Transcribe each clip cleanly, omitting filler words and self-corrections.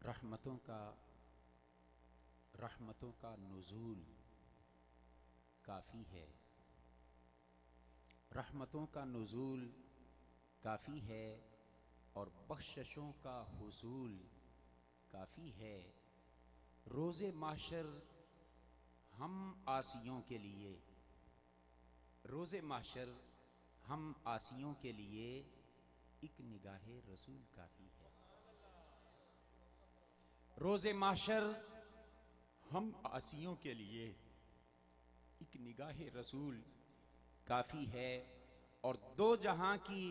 रहमतों का नुज़ूल काफ़ी है। रहमतों का नुज़ूल काफ़ी है और बख्शिशों का हुसूल काफ़ी है। रोज़े माशर हम आसियों के लिए, रोज़े माशर हम आसियों के लिए एक निगाहे रसूल काफ़ी है। रोज़े माशर हम आसियों के लिए एक निगाहे रसूल काफ़ी है। और दो जहां की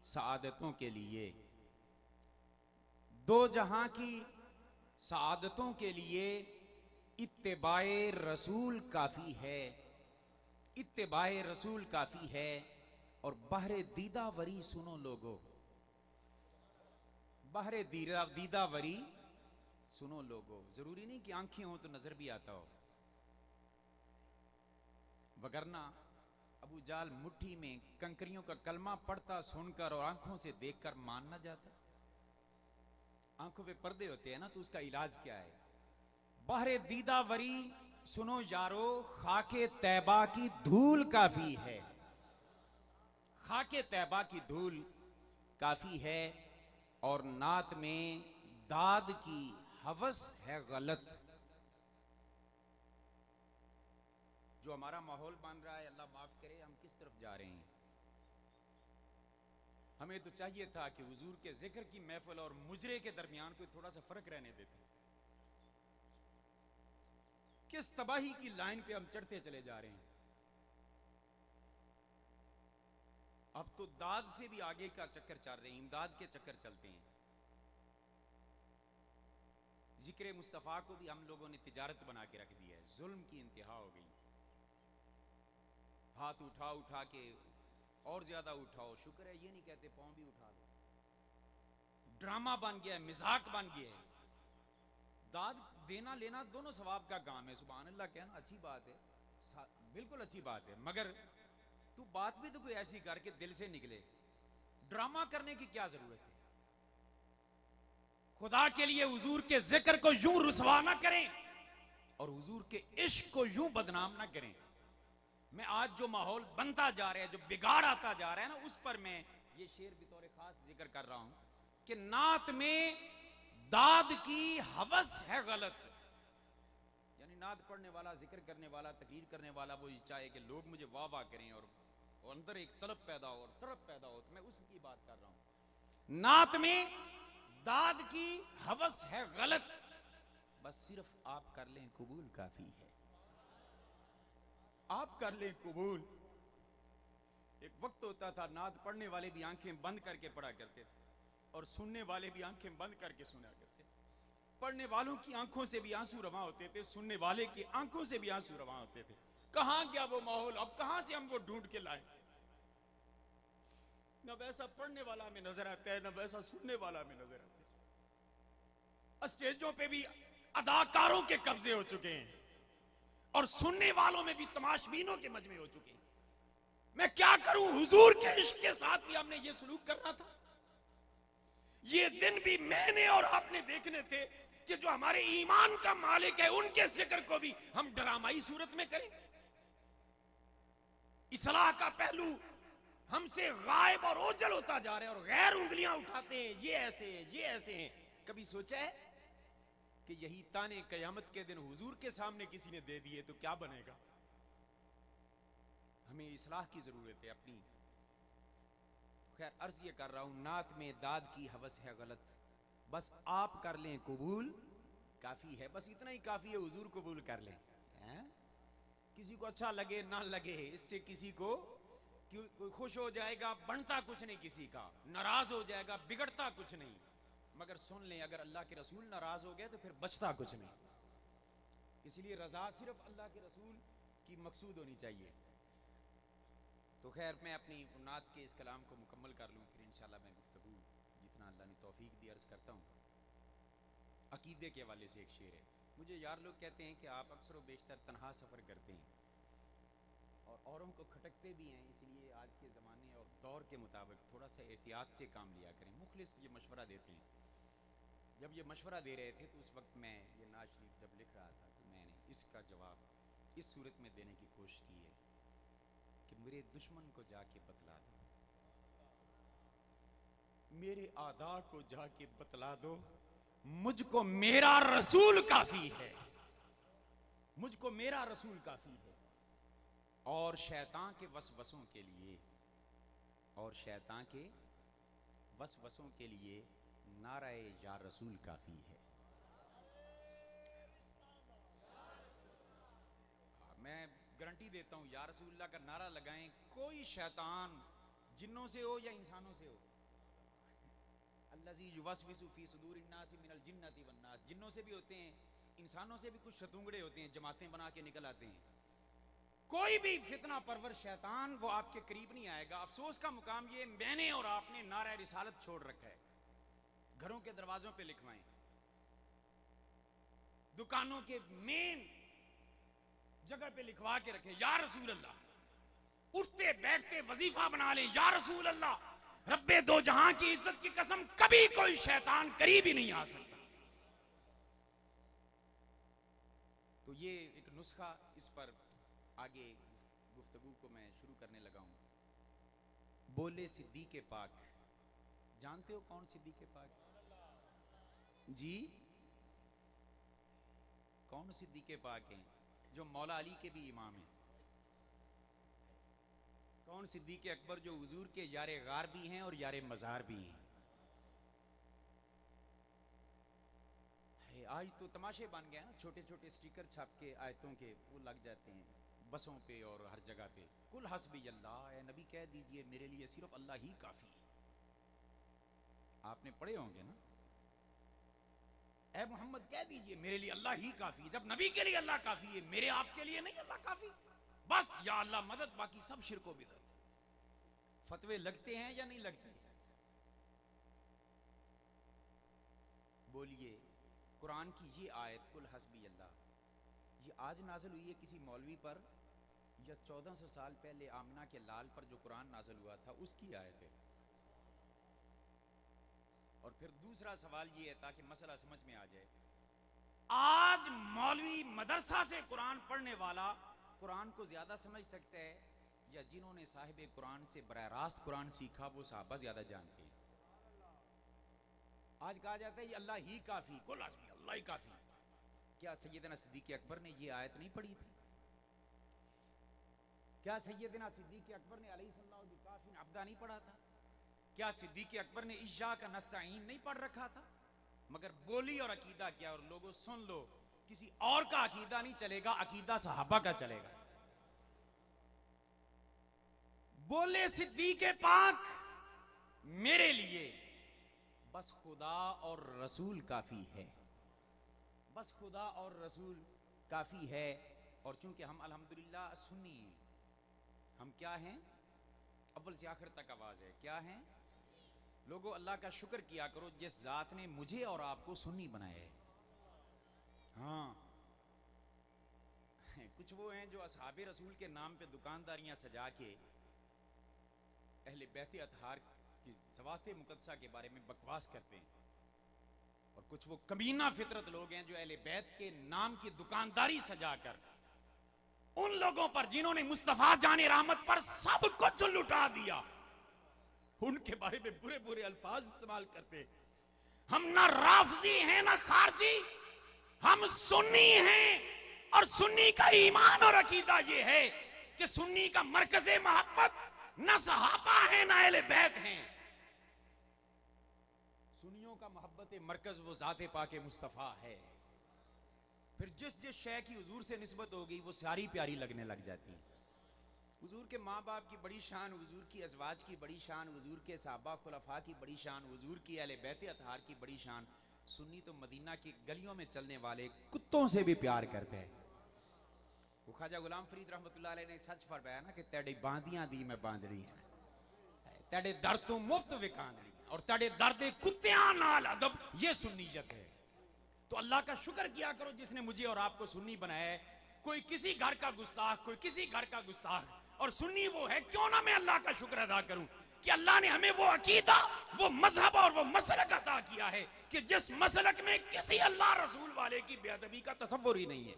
सआदतों के लिए, दो जहां की सआदतों के लिए इत्तिबाए रसूल काफ़ी है। इत्तिबाए रसूल काफ़ी है। और बहरे दीदावरी सुनो लोगो, बहरे दीदावरी सुनो लोगो। जरूरी नहीं कि आंखें हो तो नजर भी आता हो, वगरना अबू जाल मुट्ठी में कंकरियों का कलमा पढ़ता सुनकर और आंखों से देखकर मान ना जाता। आंखों पे पर्दे होते हैं ना, तो उसका इलाज क्या है? बहरे दीदावरी सुनो यारो, खाके तैबा की धूल काफी है। खाके तैबा की धूल काफी है। और नात में दाद की हवस है गलत। जो हमारा माहौल बन रहा है, अल्लाह माफ करे, हम किस तरफ जा रहे हैं? हमें तो चाहिए था कि हुजूर के जिक्र की महफिल और मुजरे के दरमियान कोई थोड़ा सा फर्क रहने देते। किस तबाही की लाइन पे हम चढ़ते चले जा रहे हैं। अब तो दाद से भी आगे का चक्कर चल रहे हैं, इमदाद के चक्कर चलते हैं। जिक्र मुस्तफ़ा को भी हम लोगों ने तिजारत बना के रख दी है। जुल्म की इंतहा हो गई। हाथ उठा उठा के और ज्यादा उठाओ, शुक्र है ये नहीं कहते पांव भी उठा लो। ड्रामा बन गया है, मिजाक बन गया है। दाद देना लेना दोनों सवाब का काम है। सुभान अल्लाह कहना अच्छी बात है, बिल्कुल अच्छी बात है, मगर तू बात भी तो कोई ऐसी कर के दिल से निकले। ड्रामा करने की क्या जरूरत है? खुदा के लिए हुजूर के जिक्र को यूं रुसवा ना करें और हुजूर के इश्क को यूं बदनाम ना करें। मैं आज जो माहौल बनता जा रहा है, जो बिगाड़ आता जा रहा है ना, उस पर मैं ये शेर बतौर खास जिक्र कर रहा हूं कि नात में दाद की हवस है गलत। यानी नात पढ़ने वाला, जिक्र करने वाला, तकरीर करने वाला वो ये चाहे कि लोग मुझे वाह वाह करें और अंदर एक तलब पैदा हो और तड़प पैदा हो, तो मैं उसकी बात कर रहा हूं। नात में दाद की हवस है गलत, बस सिर्फ आप कर लें कबूल काफी है। आप कर लें कबूल। एक वक्त होता था नात पढ़ने वाले भी आंखें बंद करके पढ़ा करते थे और सुनने वाले भी आंखें बंद करके सुना करते थे। पढ़ने वालों की आंखों से भी आंसू रवा होते थे, सुनने वाले की आंखों से भी आंसू रवा होते थे। कहां गया वो माहौल? अब कहां से हम वो ढूंढ के लाए? न वैसा पढ़ने वाला में नजर आता है, न वैसा सुनने वाला में नजर आता है। स्टेजों पे भी अदाकारों के कब्जे हो चुके हैं और सुनने वालों में भी तमाशबीनों के मजमे हो चुके हैं। मैं क्या करूं? हुजूर के इश्क के साथ भी हमने ये सलूक करना था। ये दिन भी मैंने और आपने देखने थे कि जो हमारे ईमान का मालिक है उनके जिक्र को भी हम ड्रामाई सूरत में करें। इस्लाह का पहलू हमसे गायब और ओझल होता जा रहा है और गैर उंगलियां उठाते हैं, ये ऐसे हैं, ये ऐसे हैं। कभी सोचा है कि यही ताने कयामत के दिन हुजूर के सामने किसी ने दे दिए तो क्या बनेगा? हमें इस्लाह की जरूरत है अपनी। खैर अर्ज ये कर रहा हूं, नात में दाद की हवस है गलत, बस आप कर लें कबूल काफी है। बस इतना ही काफी है, हुजूर कबूल कर लें। किसी को अच्छा लगे ना लगे, इससे किसी को कोई खुश हो जाएगा, बनता कुछ नहीं किसी का, नाराज हो जाएगा, बिगड़ता कुछ नहीं। मगर सुन लें, अगर अल्लाह के रसूल नाराज हो गए तो फिर बचता कुछ नहीं। इसलिए रजा सिर्फ अल्लाह के रसूल की मकसूद होनी चाहिए। तो खैर मैं अपनी नात के इस कलाम को मुकम्मल कर लूँ, फिर इंशाल्लाह मैं गुफ्तगू जितना अल्लाह ने तौफीक दी अर्ज़ करता हूँ। अकीदे के हवाले से एक शेर है। मुझे यार लोग कहते हैं कि आप अक्सर व बेशतर तनहा सफ़र करते हैं और औरों को खटकते भी हैं, इसलिए आज के ज़माने और दौर के मुताबिक थोड़ा सा एहतियात से काम लिया करें। मुखलिस ये मशवरा देते हैं। जब ये मशवरा दे रहे थे तो उस वक्त मैं ये नाज शरीफ जब लिख रहा था तो मैंने इसका जवाब इस सूरत में देने की कोशिश की है कि मेरे दुश्मन को जाके बतला दो, मेरे आदा को जाके बतला दो, मुझको मेरा रसूल काफी है, मुझको मेरा रसूल काफी है। और शैतान के वसवसों के लिए, और शैतान के वसवसों के लिए नाराए या रसूल काफी है। मैं गारंटी देता हूं, या रसूलुल्लाह का नारा लगाएं, कोई शैतान जिन्नों से हो या इंसानों से हो, अल्लज़ी युवस्विसु फी सुदूरिन नासी मिनल जिन्नति वन नास, जिन्नों से भी होते हैं, इंसानों से भी कुछ शतूंगड़े होते हैं, जमातें बना के निकल आते हैं। कोई भी फितना परवर शैतान वो आपके करीब नहीं आएगा। अफसोस का मुकाम ये, मैंने और आपने नारा रिसालत छोड़ रखा है। घरों के दरवाजों पे लिखवाएं, दुकानों के मेन जगह पे लिखवा के रखें, या रसूल अल्लाह। उठते बैठते वजीफा बना लें, या रसूल अल्लाह। रब्बे दो जहां की इज्जत की कसम, कभी कोई शैतान करीब ही नहीं आ सकता। तो ये एक नुस्खा, इस पर आगे गुफ्तगू को मैं शुरू करने लगा हूं। बोले सिद्दीक़ पाक, जानते हो कौन सिद्दीक़ पाक जी? कौन सिद्दीक़ पाक हैं? जो मौला अली के भी इमाम हैं। कौन सिद्दीक़ अकबर, जो हुजूर के यारे गार भी हैं और यारे मज़ार भी हैं। आज तो तमाशे बन गए ना, छोटे छोटे स्टिकर छाप के आयतों के वो लग जाते हैं बसों पे और हर जगह पे। कुल हस्बी अल्लाह, ए नबी कह दीजिए मेरे लिए सिर्फ अल्लाह ही काफी है। आपने पढ़े होंगे ना, ए मोहम्मद कह दीजिए मेरे लिए अल्लाह ही काफी है। जब नबी के लिए अल्लाह काफी है, मेरे आपके लिए नहीं अल्लाह काफी? बस या अल्लाह मदद, बाकी सब शिरको बिदअत। फतवे लगते हैं या नहीं लगते? बोलिए, कुरान की ये आयत कुल हस्बी अल्लाह, ये आज नाज़िल हुई है किसी मौलवी पर, या 1400 साल पहले आमना के लाल पर जो कुरान नाज़िल हुआ था उसकी आयत है? और फिर दूसरा सवाल ये है, ताकि मसला समझ में आ जाए, आज मौलवी मदरसा से कुरान पढ़ने वाला कुरान को ज्यादा समझ सकता है, या जिन्होंने साहिब कुरान से बराह रास्त कुरान सीखा वो साहबा ज्यादा जानते हैं? आज कहा जाता है ये अल्लाह ही काफी, कुल हस्बी अल्लाह ही काफी। क्या सैयदना सिद्दीक़ अकबर ने ये आयत नहीं पढ़ी थी? क्या सैयदना सिद्दीक़ अकबर ने अलैहिस्सलाम बिकाफिन अब्दा नहीं पढ़ा था? क्या सिद्दीक़ अकबर ने इय्याका नस्तईन नहीं पढ़ रखा था? मगर बोली और अकीदा क्या? और लोगों सुन लो, किसी और का अकीदा नहीं चलेगा, अकीदा सहाबा का चलेगा। बोले सिद्दीक़ पाक, मेरे लिए बस खुदा और रसूल काफी है, बस खुदा और रसूल काफी है। और चूंकि हम अल्हम्दुलिल्लाह सुन्नी हैं, हम क्या हैं? अव्वल से आखिर तक आवाज है, क्या हैं? लोगों अल्लाह का शुक्र किया करो जिस जात ने मुझे और आपको सुन्नी बनाया है। हाँ, कुछ वो हैं जो असहाबे रसूल के नाम पे दुकानदारियां सजा के अहले बैत अतहार की ज़वात मुक़द्दसा के बारे में बकवास करते हैं। और कुछ वो कमीना फितरत लोग हैं जो अहले बैत के नाम की दुकानदारी सजाकर उन लोगों पर जिन्होंने मुस्तफा जाने रहमत पर सब कुछ लुटा दिया, उनके बारे में बुरे बुरे अल्फाज इस्तेमाल करते। हम ना राफजी हैं ना खारजी, हम सुन्नी हैं। और सुन्नी का ईमान और अकीदा ये है कि सुन्नी का मरकज़े मोहब्बत न सहाबा है ना अहले बैत हैं। सुन्नियों का मोहब्बत मरकज वो ज़ाते पाके मुस्तफ़ा है। फिर जिस जिस शय की हुजूर से निस्बत हो गई वो सारी प्यारी लगने लग जाती है। हुजूर के माँ बाप की बड़ी शान, हुजूर की अज़वाज की बड़ी शान, हुजूर के सहाबा खुलफा की बड़ी शान, हुजूर की अहले बैत अतहार की बड़ी शान। सुन्नी तो मदीना की गलियों में चलने वाले कुत्तों से भी प्यार करते हैं। वो ख्वाजा गुलाम फरीद रहमतुल्लाह अलैह ने सच फरमाया ना कि तेरे बांदियां दी मैं बांदड़ी है, तेरे दर तो मुफ्त विकांदड़ी, और तेरे दर्द कुत्तियां नाल अदब, ये सुन्नियत है। तो अल्लाह का शुक्र किया करो जिसने मुझे और आपको सुन्नी बनाया है। कोई किसी घर का गुस्ताख, कोई किसी घर का गुस्ताख, और सुन्नी वो है, क्यों ना मैं अल्लाह का शुक्र अदा करूं कि अल्लाह ने हमें वो अकीदा, वो मजहब और वो मसलक अता किया है कि जिस मसलक में किसी अल्लाह रसूल वाले की बेअदबी का तसव्वुर ही नहीं है।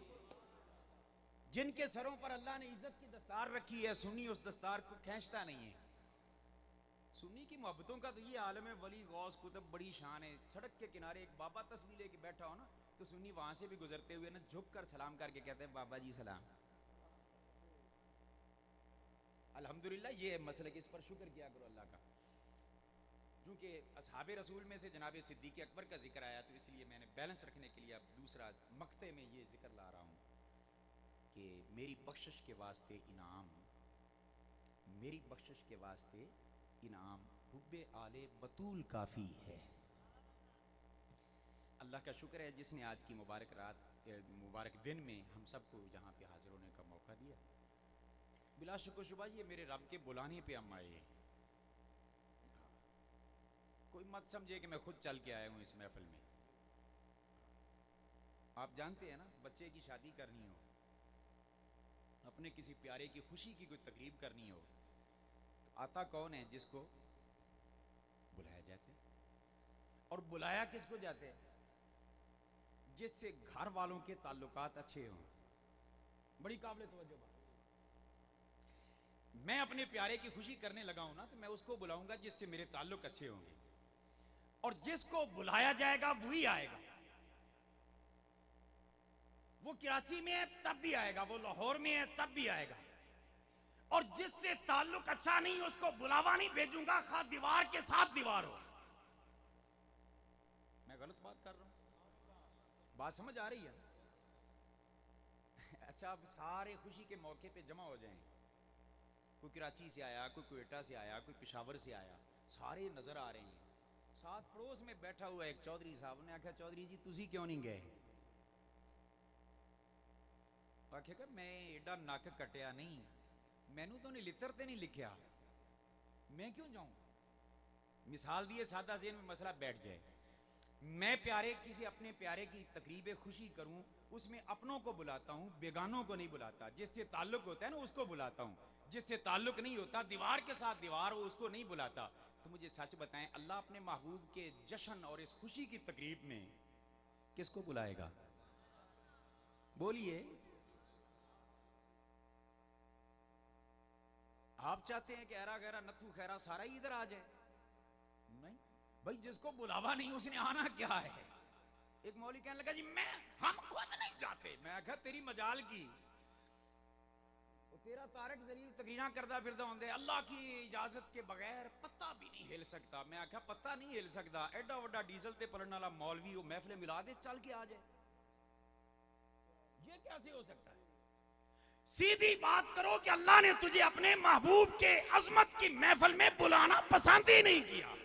जिनके सरों पर अल्लाह ने इज्जत की दस्तार रखी है, सुन्नी उस दस्तार को खींचता नहीं है। सुन्नी की मोहब्बतों का तो ये आलम है, वली गौस कुतुब बड़ी शान है। सड़क के किनारे एक बाबा तस्वीर लेके बैठा हो ना, तो सुन्नी वहां से भी गुजरते हुए ना झुक कर सलाम करके कहते हैं बाबा जी सलाम। अल्हम्दुलिल्लाह ये मसले के इस पर शुक्र किया करो अल्लाह का। क्योंकि असहाबे रसूल में से जनाब सिद्दीक़ अकबर का जिक्र आया, तो इसलिए मैंने बैलेंस रखने के लिए अब दूसरा मक्ते में ये जिक्र ला रहा हूँ कि मेरी बख्शिश के वास्ते इनाम, मेरी बख्शिश के वास्ते इनाम हुब्बे आले बतूल काफ़ी है। अल्लाह का शुक्र है जिसने आज की मुबारक रात, मुबारक दिन में हम सबको यहाँ पे हाजिर होने का मौका दिया। बिला शुक्र ये मेरे रब के बुलाने पे हम आए हैं। कोई मत समझे कि मैं खुद चल के आया हूँ इस महफिल में। आप जानते हैं ना, बच्चे की शादी करनी हो, अपने किसी प्यारे की खुशी की कोई तकरीब करनी हो, तो आता कौन है? जिसको बुलाया जाते। और बुलाया किसको जाते हैं? जिससे घर वालों के ताल्लुकात अच्छे हों। बड़ी काबिल तवज्जो बात। मैं अपने प्यारे की खुशी करने लगा हूं ना, तो मैं उसको बुलाऊंगा जिससे मेरे ताल्लुक अच्छे होंगे, और जिसको बुलाया जाएगा वही आएगा। वो कराची में है तब भी आएगा, वो लाहौर में है तब भी आएगा। और जिससे ताल्लुक अच्छा नहीं उसको बुलावा नहीं भेजूंगा, खा दीवार के साथ दीवार हो। मैं गलत बात कर रहा हूं? बात समझ आ रही है? अच्छा, अब सारे खुशी के मौके पे जमा हो जाएं। कोई कराची से आया, कोई क्वेटा से आया, कोई पेशावर से आया, सारे नजर आ रहे हैं। साथ पड़ोस में बैठा हुआ एक चौधरी साहब ने आखिया, चौधरी जी तुसी क्यों नहीं गए? आखेगा मैं एडा नक कटिया नहीं, मैनू तो नहीं लितर ते नहीं लिखिया, मैं क्यों जाऊं? मिसाल दिए सादा ज़हन में मसला बैठ जाए। मैं प्यारे किसी अपने प्यारे की तकरीब खुशी करूं, उसमें अपनों को बुलाता हूं, बेगानों को नहीं बुलाता। जिससे ताल्लुक होता है ना उसको बुलाता हूं, जिससे ताल्लुक नहीं होता, दीवार के साथ दीवार हो, उसको नहीं बुलाता। तो मुझे सच बताएं, अल्लाह अपने महबूब के जश्न और इस खुशी की तकरीब में किसको बुलाएगा? बोलिए। आप चाहते हैं कि ऐरा गैरा नथु खैरा सारा ही इधर आ जाए? नहीं भाई, जिसको बुलावा नहीं उसने आना क्या है? एक मौली कहने लगा जी हम खुद नहीं जाते। मैं आखा तेरी मजाल की, तेरा तारक जलील तकरीरा करदा फिरदा होंदे, अल्लाह की इजाजत के बगैर पत्ता भी नहीं हिल सकता। मैं आखा पत्ता नहीं हिल सकता, एडा वड्डा डीजल ते पलटने वाला मौलवी वो महफिल मिला दे चल के आ जाए, ये कैसे हो सकता है? सीधी बात करो कि अल्लाह ने तुझे अपने महबूब के अजमत की महफिल में बुलाना पसंद ही नहीं किया।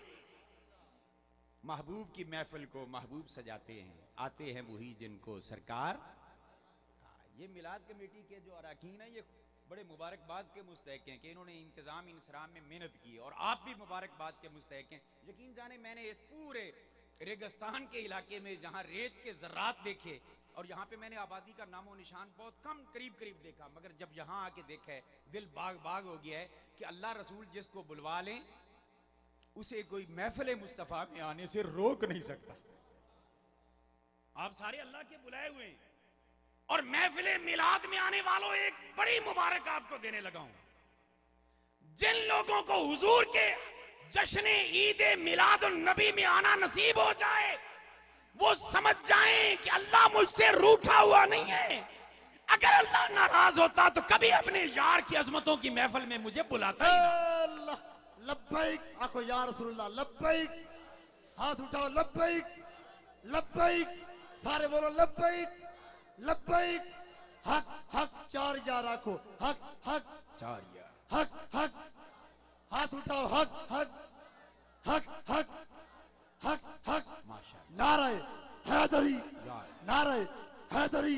महबूब की महफिल को महबूब सजाते हैं, आते हैं वही जिनको सरकार। ये मिलाद कमेटी के जो अरकान है, ये बड़े मुबारकबाद के मुस्तहक हैं कि इन्होंने इंतजाम इंसराम में मेहनत की, और आप भी मुबारकबाद के मुस्तहक हैं। यकीन जाने मैंने इस पूरे रेगिस्तान के इलाके में जहां रेत के ज़र्रात देखे, और यहाँ पे मैंने आबादी का नामो निशान बहुत कम करीब करीब देखा, मगर जब यहाँ आके देखा है दिल बाग बाग हो गया है कि अल्लाह रसूल जिसको बुलवा लें उसे कोई महफिल मुस्तफ़ा में आने से रोक नहीं सकता। आप सारे अल्लाह के बुलाए हुए हैं, और महफिल मिलाद में आने वालों एक बड़ी मुबारक आपको देने लगा हूं। जिन लोगों को हुजूर के जश्न ईद मिलाद नबी में आना नसीब हो जाए, वो समझ जाएं कि अल्लाह मुझसे रूठा हुआ नहीं है। अगर अल्लाह नाराज होता तो कभी अपने यार की अजमतों की महफिल में मुझे बुलाता ही ना। लब्बैक आखो या रसूलुल्लाह, लब्बैक। हाथ उठाओ, लब्बैक लब्बैक, सारे बोलो लब्बैक लब्बैक। हक हक चार यार आखो, हक हक चार यार, हक हक। हाथ उठाओ, हक हक हक हक हक हक। माशाअल्लाह, नारे हैदरी, यार नारे हैदरी,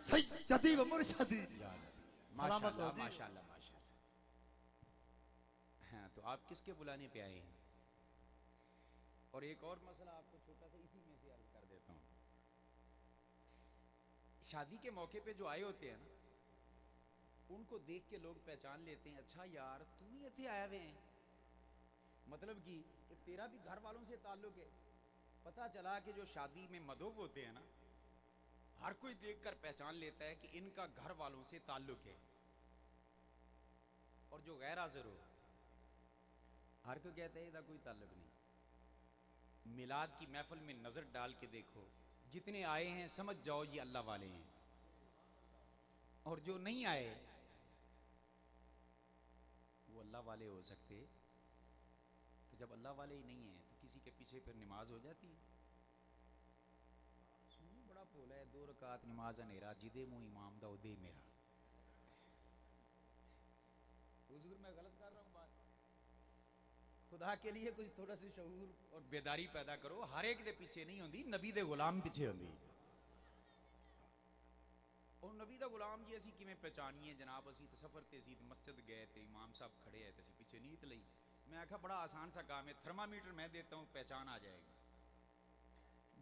सैयदी व मुर्शदी। सलामत माशाअल्लाह हो जी। माशाअल्लाह माशाअल्लाह। हाँ, तो आप किसके बुलाने पे आए हैं? और एक और मसला आपको छोटा सा इसी में से अर्ज कर देता हूँ। शादी के मौके पे जो आए होते हैं ना, उनको देख के लोग पहचान लेते हैं, अच्छा यार तुम ही इतने आए हुए हैं। मतलब कि तेरा भी घर वालों से ताल्लुक है। पता चला कि जो शादी में मदोब होते हैं ना, हर कोई देखकर पहचान लेता है कि इनका घर वालों से ताल्लुक है। और जो गैर हाजिर हो, हर कोई कहता है इधर कोई ताल्लुक नहीं। मिलाद की महफिल में नजर डाल के देखो, जितने आए हैं समझ जाओ ये अल्लाह वाले हैं, और जो नहीं आए वो अल्लाह वाले हो सकते। तो जब अल्लाह वाले ही नहीं है तो किसी के पीछे फिर नमाज हो जाती है। सुनो बड़ा बोला है, 2 रकात नमाज अनेरा जिदे मुंह इमाम दा उदे मेरा। हुजूर मैं गलत कर रहा हूँ बात? खुदा के लिए कुछ थोड़ा सा शऊर और बेदारी पैदा करो। हर एक दे पीछे नहीं होंदी, नबी दे गुलाम पीछे होंदी। और नबी दा गुलाम जी असी किवें पहचानिए जनाब? असी तो सफर ते सी, मस्जिद गए थे, इमाम साहब खड़े है तो असी पीछे नीयत लई। मैं आखा बड़ा आसान सा काम है, थर्मामीटर मैं देता हूं, पहचान आ जाएगी।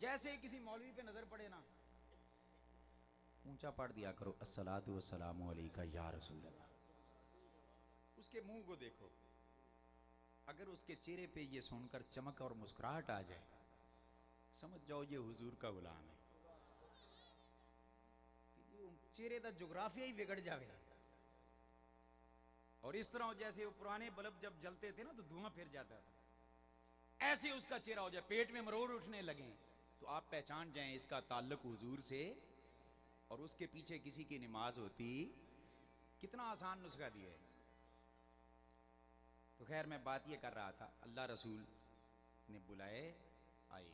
जैसे किसी मौलवी पे नजर पड़े ना, ऊंचा पढ़ दिया करो अस्सलातु वस्सलामु अलैका या रसूल अल्लाह। उसके मुंह को देखो, अगर उसके चेहरे पे ये सुनकर चमक और मुस्कुराहट आ जाए, समझ जाओ ये हुजूर का गुलाम है। चेहरे का जोग्राफिया ही बिगड़ जावे। और इस तरह जैसे वो पुराने बल्ब जब जलते थे ना तो धुआं फिर जाता था, ऐसे उसका चेहरा हो जाए, पेट में मरोड़ उठने लगे, तो आप पहचान जाएं इसका ताल्लुक हुजूर से, और उसके पीछे किसी की नमाज होती। कितना आसान नुस्खा दिया है। तो खैर मैं बात ये कर रहा था, अल्लाह रसूल ने बुलाए, आए।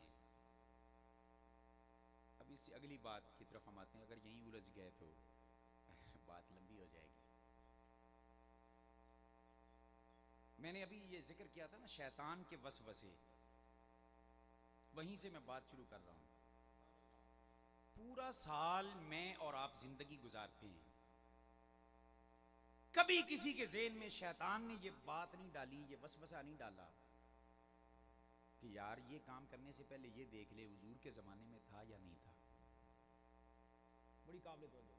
अब इससे अगली बात की तरफ हम आते हैं। अगर यहीं उलझ गए तो बात लंबी हो जाएगी। मैंने अभी ये जिक्र किया था ना शैतान के वसवसे, वहीं से मैं बात शुरू कर रहा हूं। पूरा साल मैं और आप जिंदगी गुजारते हैं, कभी किसी के ज़हन में शैतान ने ये बात नहीं डाली, ये वसवसा नहीं डाला कि यार ये काम करने से पहले ये देख ले हुजूर के जमाने में था या नहीं था। बड़ी काबिल तवज्जो।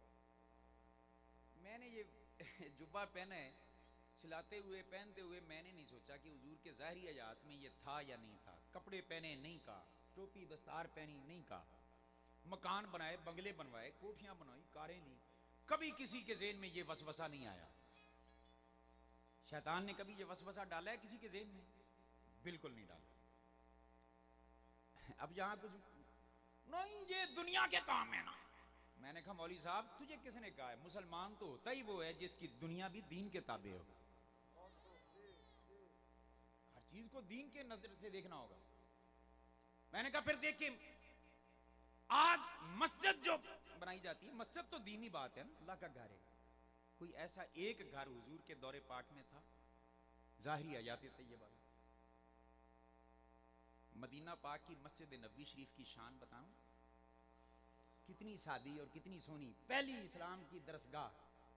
मैंने ये जुब्बा पहना है, सिलाते हुए पहनते हुए मैंने नहीं सोचा कि हुजूर के ज़ाहिरी हयात में ये था या नहीं था। कपड़े पहने नहीं कहा, टोपी दस्तार पहनी नहीं कहा, मकान बनाए, बंगले बनवाए, कोठियां बनवाई, कारें ली, कभी किसी के ज़हन में ये वसवसा नहीं आया। शैतान ने कभी ये वसवसा डाला है किसी के ज़हन में? बिल्कुल नहीं डाला। अब यहां कुछ नहीं, ये दुनिया के काम है ना। मैंने कहा मौली साहब तुझे किसने कहा है? मुसलमान तो होता ही वो है जिसकी दुनिया भी दीन के ताबे हो। हर चीज को दीन के नजर से देखना होगा। मैंने कहा फिर देखिए, आज मस्जिद जो बनाई जाती है, मस्जिद तो दीनी बात है ना, अल्लाह का घर है। कोई ऐसा एक घर हुजूर के दौरे पाक में था ज़ाहिरी हयात तैयबा? मदीना पाक की मस्जिद नबवी शरीफ की शान बताऊं, कितनी सादी और कितनी सोनी। पहली इस्लाम की दरसगाह,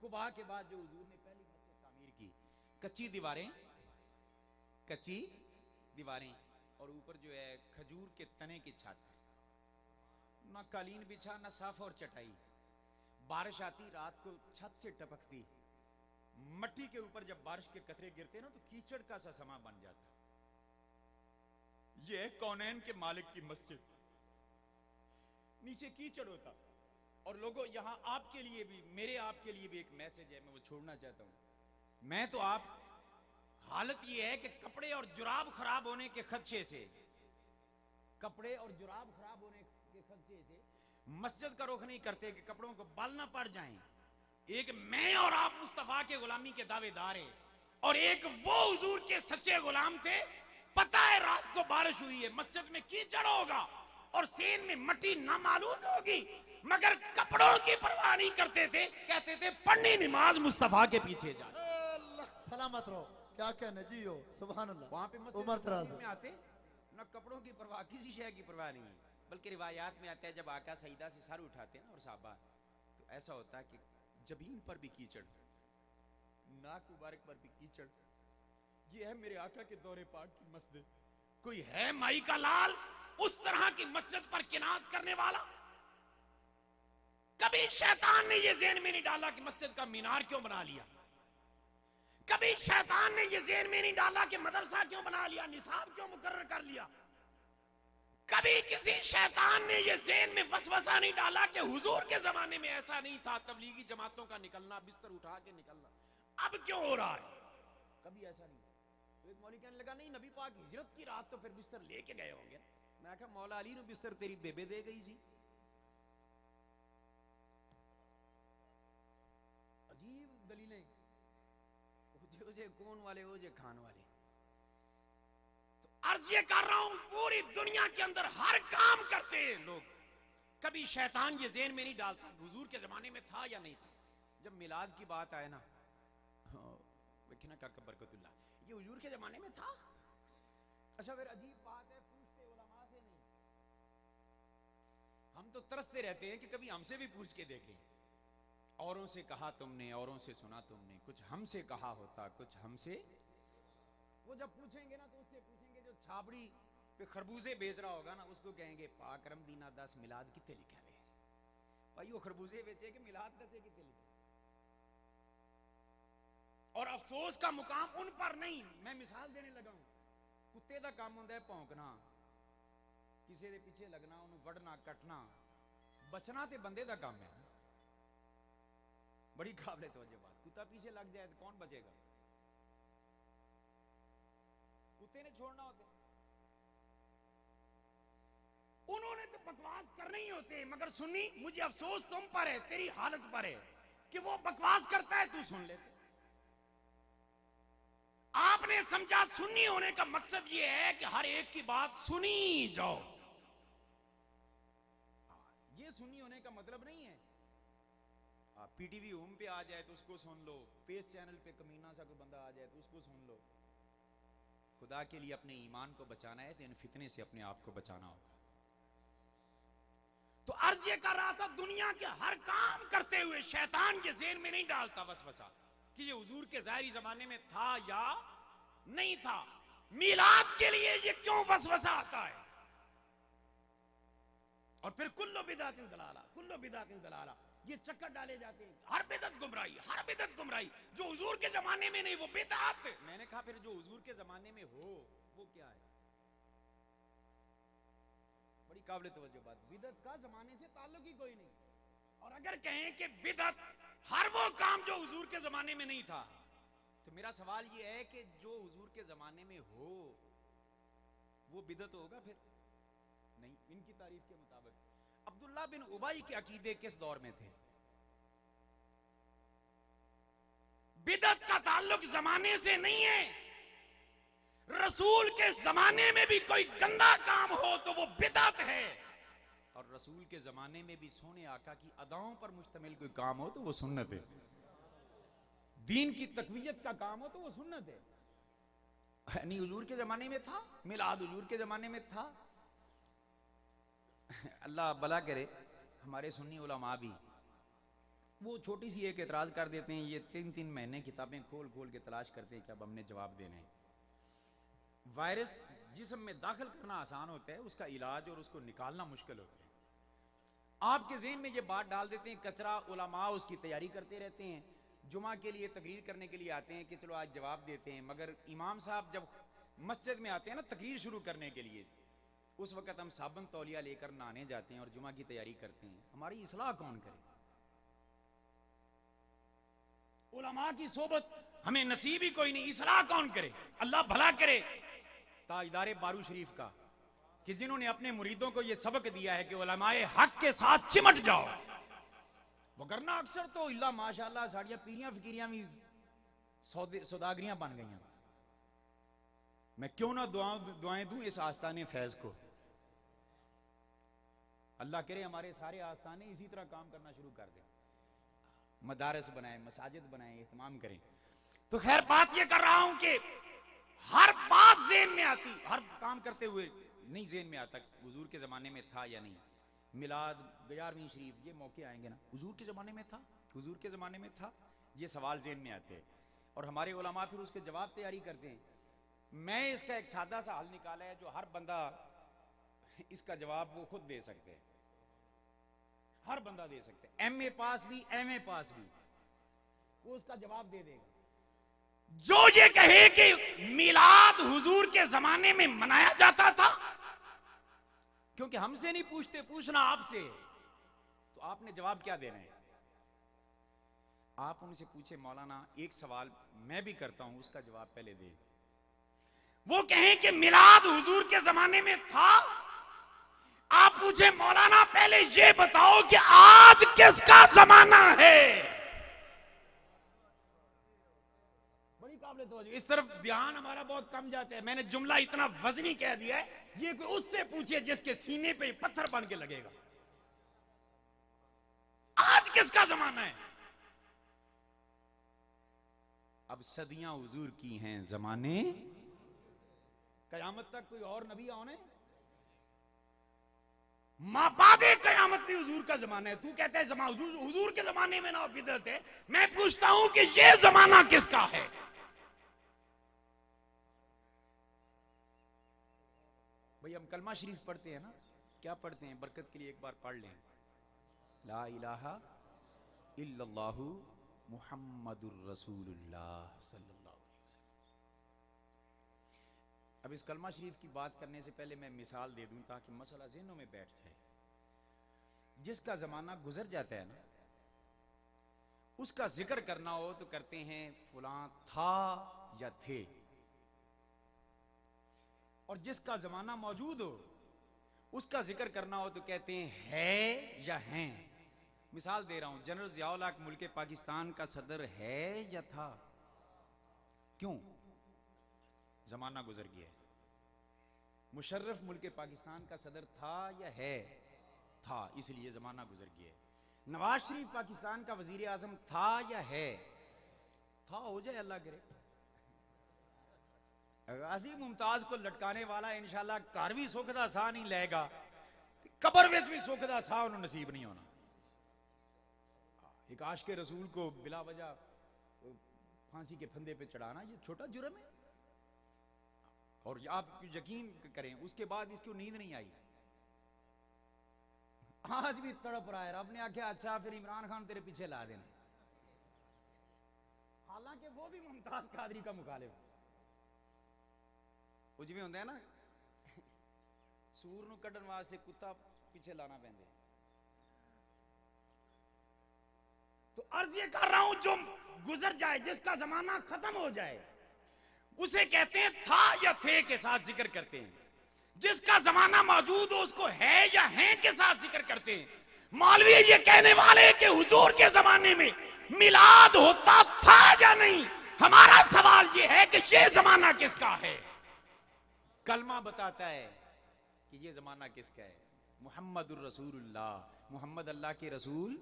कुबा के बाद जो हुजूर ने पहली मस्जिद तामीर की, कच्ची दीवारें, कच्ची दीवारें, और ऊपर जो है खजूर के तने की छत, ना कालीन बिछा ना साफ और चटाई। बारिश आती रात को छत से टपकती, मट्टी के ऊपर जब बारिश के कतरे गिरते ना तो कीचड़ का सा समा बन जाता। यह है कौनैन के मालिक की मस्जिद। नीचे कीचड़ होता। और लोगों यहां आपके लिए भी, मेरे आपके लिए भी एक मैसेज है, मैं वो छोड़ना चाहता हूं। मैं तो आप, हालत यह है कि कपड़े और जुराब खराब होने के खदशे से, कपड़े और जुराब खराब होने के खदशे से मस्जिद का रुख नहीं करते कि कपड़ों को बाल ना पड़ जाएं। एक मैं और आप मुस्तफा के गुलामी के दावेदार हैं, और एक वो हुजूर के सच्चे गुलाम थे। पता है रात को बारिश हुई है, मस्जिद में कीचड़ होगा और सीन में मट्टी नामालूम होगी, मगर कपड़ों की परवाह नहीं करते थे। कहते थे पढ़नी नमाज मुस्तफा के पीछे जा। सलामत रहो, क्या कहने जी हो, सुभान अल्लाह। वहां पे उमर दराज में आते ना, कपड़ों की परवाह, किसी शय की परवाह नहीं, बल्कि रिवायात में आता है जब आका सईदा से सर उठाते हैं ना और साहबा, तो ऐसा होता है कि जबीन पर भी कीचड़, नाक मुबारक पर भी कीचड़। ये है मेरे आका के दौरे पाक की मस्जिद। कोई है माई का लाल उस तरह की मस्जिद पर किनात करने वाला? कभी शैतान ने ये ज़हन में नहीं डाला कि मस्जिद का मीनार क्यों बना लिया, कभी शैतान ने ये ज़हन में नहीं डाला कि मदरसा क्यों बना लिया, निसाब क्यों मुकर्रर कर लिया। कभी किसी शैतान ने ये ज़हन में वसवसा नहीं डाला कि हुजूर के जमाने में ऐसा नहीं था, तबलीगी जमातों का निकलना, बिस्तर उठा के निकलना, अब क्यों हो रहा है। कभी ऐसा नहीं। तो एक मौलवी कहने लगा, नहीं नबी पाक हिजरत की रात तो फिर बिस्तर लेके गए होंगे। मैं कहा मौला अली ने बिस्तर तेरी बेबे दे गई सी। अजीब दलीलें, ओजे कौन वाले, ओजे खान वाले। तो अर्ज ये कर रहा हूं, पूरी दुनिया के अंदर हर काम करते हैं लोग, कभी शैतान ये ज़हन में नहीं डालता हुजूर के जमाने में था या नहीं था। जब मिलाद की बात आए ना, देखना का बरकतुल्लाह, ये हुजूर के जमाने में था। अच्छा फिर अजीब बात है, पूछते उलमा से नहीं। हम तो तरसते रहते हैं कि कभी हमसे भी पूछ के देखें। औरों से कहा तुमने, औरों से सुना तुमने, कुछ हमसे कहा होता, कुछ हमसे। वो जब पूछेंगे ना तो उससे पूछेंगे जो छाबड़ी पे खरबूजे बेच रहा होगा ना, उसको कहेंगे पाकरम दीना 10 मिलाद कितने लिखा है भाई। वो खरबूजे बेचे कि मिलाद 10 कितने लिखे। और अफसोस का मुकाम उन पर नहीं। मैं मिसाल देने लगा हूं, कुत्ते का काम होता है भौंकना, किसी के पीछे लगना, उन्हें वड़ना कटना, बचना तो बंदे का काम है। बड़ी काबिल तवज्जो बात, कुत्ता पीछे लग जाए तो कौन बचेगा। कुत्ते ने छोड़ना होता है। उन्होंने तो बकवास करने ही होते, मगर सुन्नी मुझे अफसोस तुम पर है, तेरी हालत पर है कि वो बकवास करता है, तू सुन लेते। आपने समझा सुन्नी होने का मकसद यह है कि हर एक की बात सुनी जाओ। ये सुन्नी होने का मतलब नहीं है आप पीटीवी होम पे आ जाए तो उसको सुन लो, पेस चैनल पे कमीना सा कोई बंदा आ जाए तो उसको सुन लो। खुदा के लिए अपने ईमान को बचाना है तो इन फितने से अपने आप को बचाना होगा। तो अर्ज ये कर रहा था, दुनिया के हर काम करते हुए शैतान के ज़हन में नहीं डालता वसवसा कि ये हुजूर के ज़ाहिरी जमाने में था या नहीं था। मिलाद के लिए ये क्यों वसवसा आता है। और फिर कुल्लो बिदातिन दलाला, कुल्लो बिदातिन दलाला, ये चक्कर डाले जाते हैं। हर बिदअत गुमराही, हर बिदअत गुमराही। जो हुजूर के जमाने में नहीं वो बिदअत। मैंने कहा फिर जो हुजूर के जमाने में हो वो क्या है। बड़ी काबिल तवज्जो बात, बिदअत का जमाने से ताल्लुक ही कोई नहीं। और अगर कहें कि बिदअत हर वो काम जो हुजूर के जमाने में नहीं था, तो मेरा सवाल ये है कि जो हुजूर के जमाने में हो वो बिदअत होगा फिर नहीं। इनकी तारीफ के मुताबिक अब्दुल्ला बिन उबई के अकीदे किस दौर में थे। बिदअत का ताल्लुक जमाने से नहीं है। रसूल के जमाने में भी कोई गंदा काम हो तो वो बिदअत है, और रसूल के जमाने में भी सोने आका की अदाओं पर मुश्तमिल कोई काम हो तो वो सुन्नत है। दीन की तकवीयत का काम हो तो वो सुन्नत है। नहीं हुजूर के जमाने में था, मिलाद हुजूर के जमाने में था। अल्लाह भला करे, हमारे सुन्नी उलमा भी वो छोटी सी एक एतराज कर देते हैं। ये 3-3 महीने किताबें खोल खोल के तलाश करते हैं कि अब हमने जवाब देना है। वायरस जिस्म में दाखिल करना आसान होता है, उसका इलाज और उसको निकालना मुश्किल होता है। आपके ज़हन में ये बात डाल देते हैं, कचरा उलमा उसकी तैयारी करते रहते हैं, जुमा के लिए तकरीर करने के लिए आते हैं कि चलो आज जवाब देते हैं। मगर इमाम साहब जब मस्जिद में आते हैं ना तकरीर शुरू करने के लिए, उस वक्त हम साबुन तौलिया लेकर नहाने जाते हैं और जुमा की तैयारी करते हैं। हमारी इस्लाह कौन करे। उलमा की सोबत हमें नसीब ही कोई नहीं, इस्लाह कौन करे। अल्लाह भला करे ताजदारे बारू शरीफ का कि जिन्होंने अपने मुरीदों को यह सबक दिया है कि उलमाए हक के साथ चिमट जाओ। वगरना अक्सर तो इल्ला माशाअल्लाह साड़ियां पीरियां फिकीरियां भी सौदागरियां बन गई। मैं क्यों ना दुआएं दूं इस आस्ताने फैज को। अल्लाह करे हमारे सारे आस्ताने इसी तरह काम करना शुरू कर दे, मदारस बनाए, मसाजिद बनाए, इत्माम करें। तो खैर बात ये कर रहा हूं कि हर बात ज़हन में आती, हर काम करते हुए नहीं ज़हन में आता हुजूर के ज़माने में था या नहीं। मिलाद, 11वीं शरीफ, ये मौके आएंगे ना, हुजूर के ज़माने में था, हुजूर के ज़माने में था, ये सवाल ज़हन में आते हैं और हमारे उलमा फिर उसके जवाब तैयारी करते हैं। मैं इसका एक सादा सा हल निकाला है जो हर बंदा इसका जवाब वो खुद दे सकते हैं, हर बंदा दे सकते हैं। MA पास भी, MA पास भी, वो उसका जवाब दे देगा। जो ये कहे कि मिलाद हुजूर के जमाने में मनाया जाता था, क्योंकि हमसे नहीं पूछते, पूछना आपसे, तो आपने जवाब क्या देना है? आप उनसे पूछे मौलाना एक सवाल मैं भी करता हूं, उसका जवाब पहले दे। वो कहें कि मिलाद हुजूर के जमाने में था, आप पूछे मौलाना पहले ये बताओ कि आज किसका जमाना है। बड़ी काबिल तवज्जो, इस तरफ ध्यान हमारा बहुत कम जाता है। मैंने जुमला इतना वजनी कह दिया है, ये कोई उससे पूछे जिसके सीने पे पत्थर बन के लगेगा। आज किसका जमाना है? अब सदियां हुजूर की हैं, जमाने कयामत तक कोई और नबी आने, माबादे कयामत भी हुजूर का जमाना है। तू कहता है हुजूर के जमाने में ना बिदअत है। मैं पूछता हूं कि ये जमाना किसका है? भाई हम कलमा शरीफ पढ़ते हैं ना, क्या पढ़ते हैं? बरकत के लिए एक बार पढ़ लें, ला इलाहा इल्लल्लाहु मुहम्मदुर रसूलुल्लाह सल्लल्लाहु अलैहि वसल्लम। अब इस कलमा शरीफ की बात करने से पहले मैं मिसाल दे दूं ताकि मसला ज़हनों में बैठ जाए। जिसका जमाना गुजर जाता है ना, उसका जिक्र करना हो तो करते हैं फलां था या थे, और जिसका जमाना मौजूद हो उसका जिक्र करना हो तो कहते हैं है या हैं। मिसाल दे रहा हूं, जनरल ज़ियाउल हक मुल्क पाकिस्तान का सदर है या था? क्यों? जमाना गुजर गया है। मुशर्रफ मुल्क पाकिस्तान का सदर था या है? था, इसलिए जमाना गुजर गया है। नवाज शरीफ पाकिस्तान का वजीर आजम था या है? था, हो जाए अल्लाह करे। गाजी मुमताज को लटकाने वाला इंशाल्लाह घर भी सुख दा साह नहीं लेगा, कबर में भी सुख दा साह उन्हें नसीब नहीं होना। एक आशिक रसूल को बिला वजह फांसी के फंदे पे चढ़ाना ये छोटा जुर्म है, और आप यकीन करें उसके बाद इसको नींद नहीं आई। आज भी तड़प रहा है। रब ने आख्या अच्छा फिर इमरान खान तेरे पीछे ला देना, हालांकि वो भी मुमताज कादरी का मुखालिफ। वो जिवें होंदा है ना, सूर नूं कड्ढण वास्ते कुत्ता पीछे लाना पैंदा। तो अर्ज ये कर रहा हूं, जो गुजर जाए, जिसका जमाना खत्म हो जाए, उसे कहते हैं था या थे के साथ जिक्र करते हैं। जिसका जमाना मौजूद हो उसको है या हैं के साथ जिक्र करते हैं। मौलवी ये कहने वाले कि हुजूर के जमाने में मिलाद होता था या नहीं। हमारा सवाल ये है कि ये जमाना किसका है? कलमा बताता है कि ये जमाना किसका है। मुहम्मदुर रसूलुल्लाह, मुहम्मद अल्लाह के रसूल।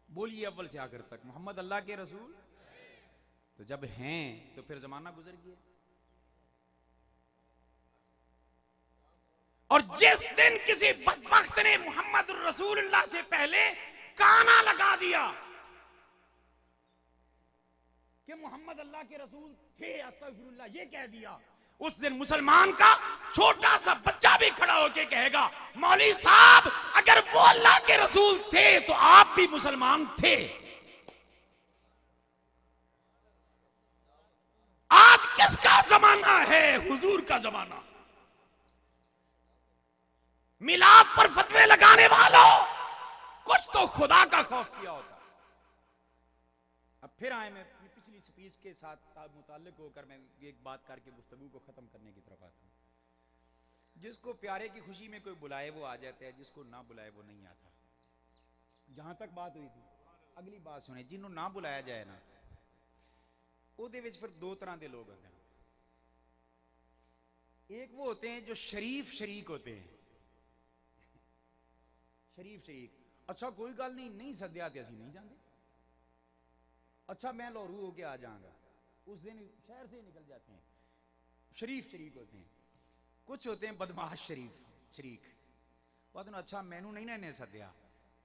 बोलिए अव्वल से आखिर तक, मोहम्मद अल्लाह के रसूल। तो जब हैं तो फिर जमाना गुजर गया। और जिस दिन किसी बदबख्त ने मोहम्मद रसूलुल्लाह से पहले काना लगा दिया कि मोहम्मद अल्लाह के रसूल थे, अस्तगफिरुल्लाह ये कह दिया, उस दिन मुसलमान का छोटा सा बच्चा भी खड़ा होकर कहेगा मौलवी साहब अगर वो अल्लाह के रसूल थे तो आप भी मुसलमान थे। आज किसका जमाना है? हुजूर का जमाना। मिलाद पर फतवे लगाने वालों, कुछ तो खुदा का खौफ किया होता। अब फिर आए, मैं पिछली स्पीच के साथ मुताल्लिक होकर मैं एक बात करके गुफ्तगू को खत्म करने की तरफ आता हूं। जिसको प्यारे की खुशी में कोई बुलाए वो आ जाता है, जिसको ना बुलाए वो नहीं आता। जहां तक बात हुई थी, अगली बात सुने, जिन्होंने ना बुलाया जाए ना, ਉਹਦੇ ਵਿੱਚ फिर दो तरह के लोग होते हैं। एक वो होते हैं जो शरीफ शरीक होते हैं। शरीफ शरीक, अच्छा कोई गल नहीं, नहीं सद्या ते असीं नहीं जाते, अच्छा मैं लाहौरू होके आ जाऊंगा, उस दिन शहर से निकल जाते हैं। शरीफ शरीक होते हैं। कुछ होते हैं बदमाश शरीक, वो अच्छा मैनू नहीं ना इन्हें सद्या,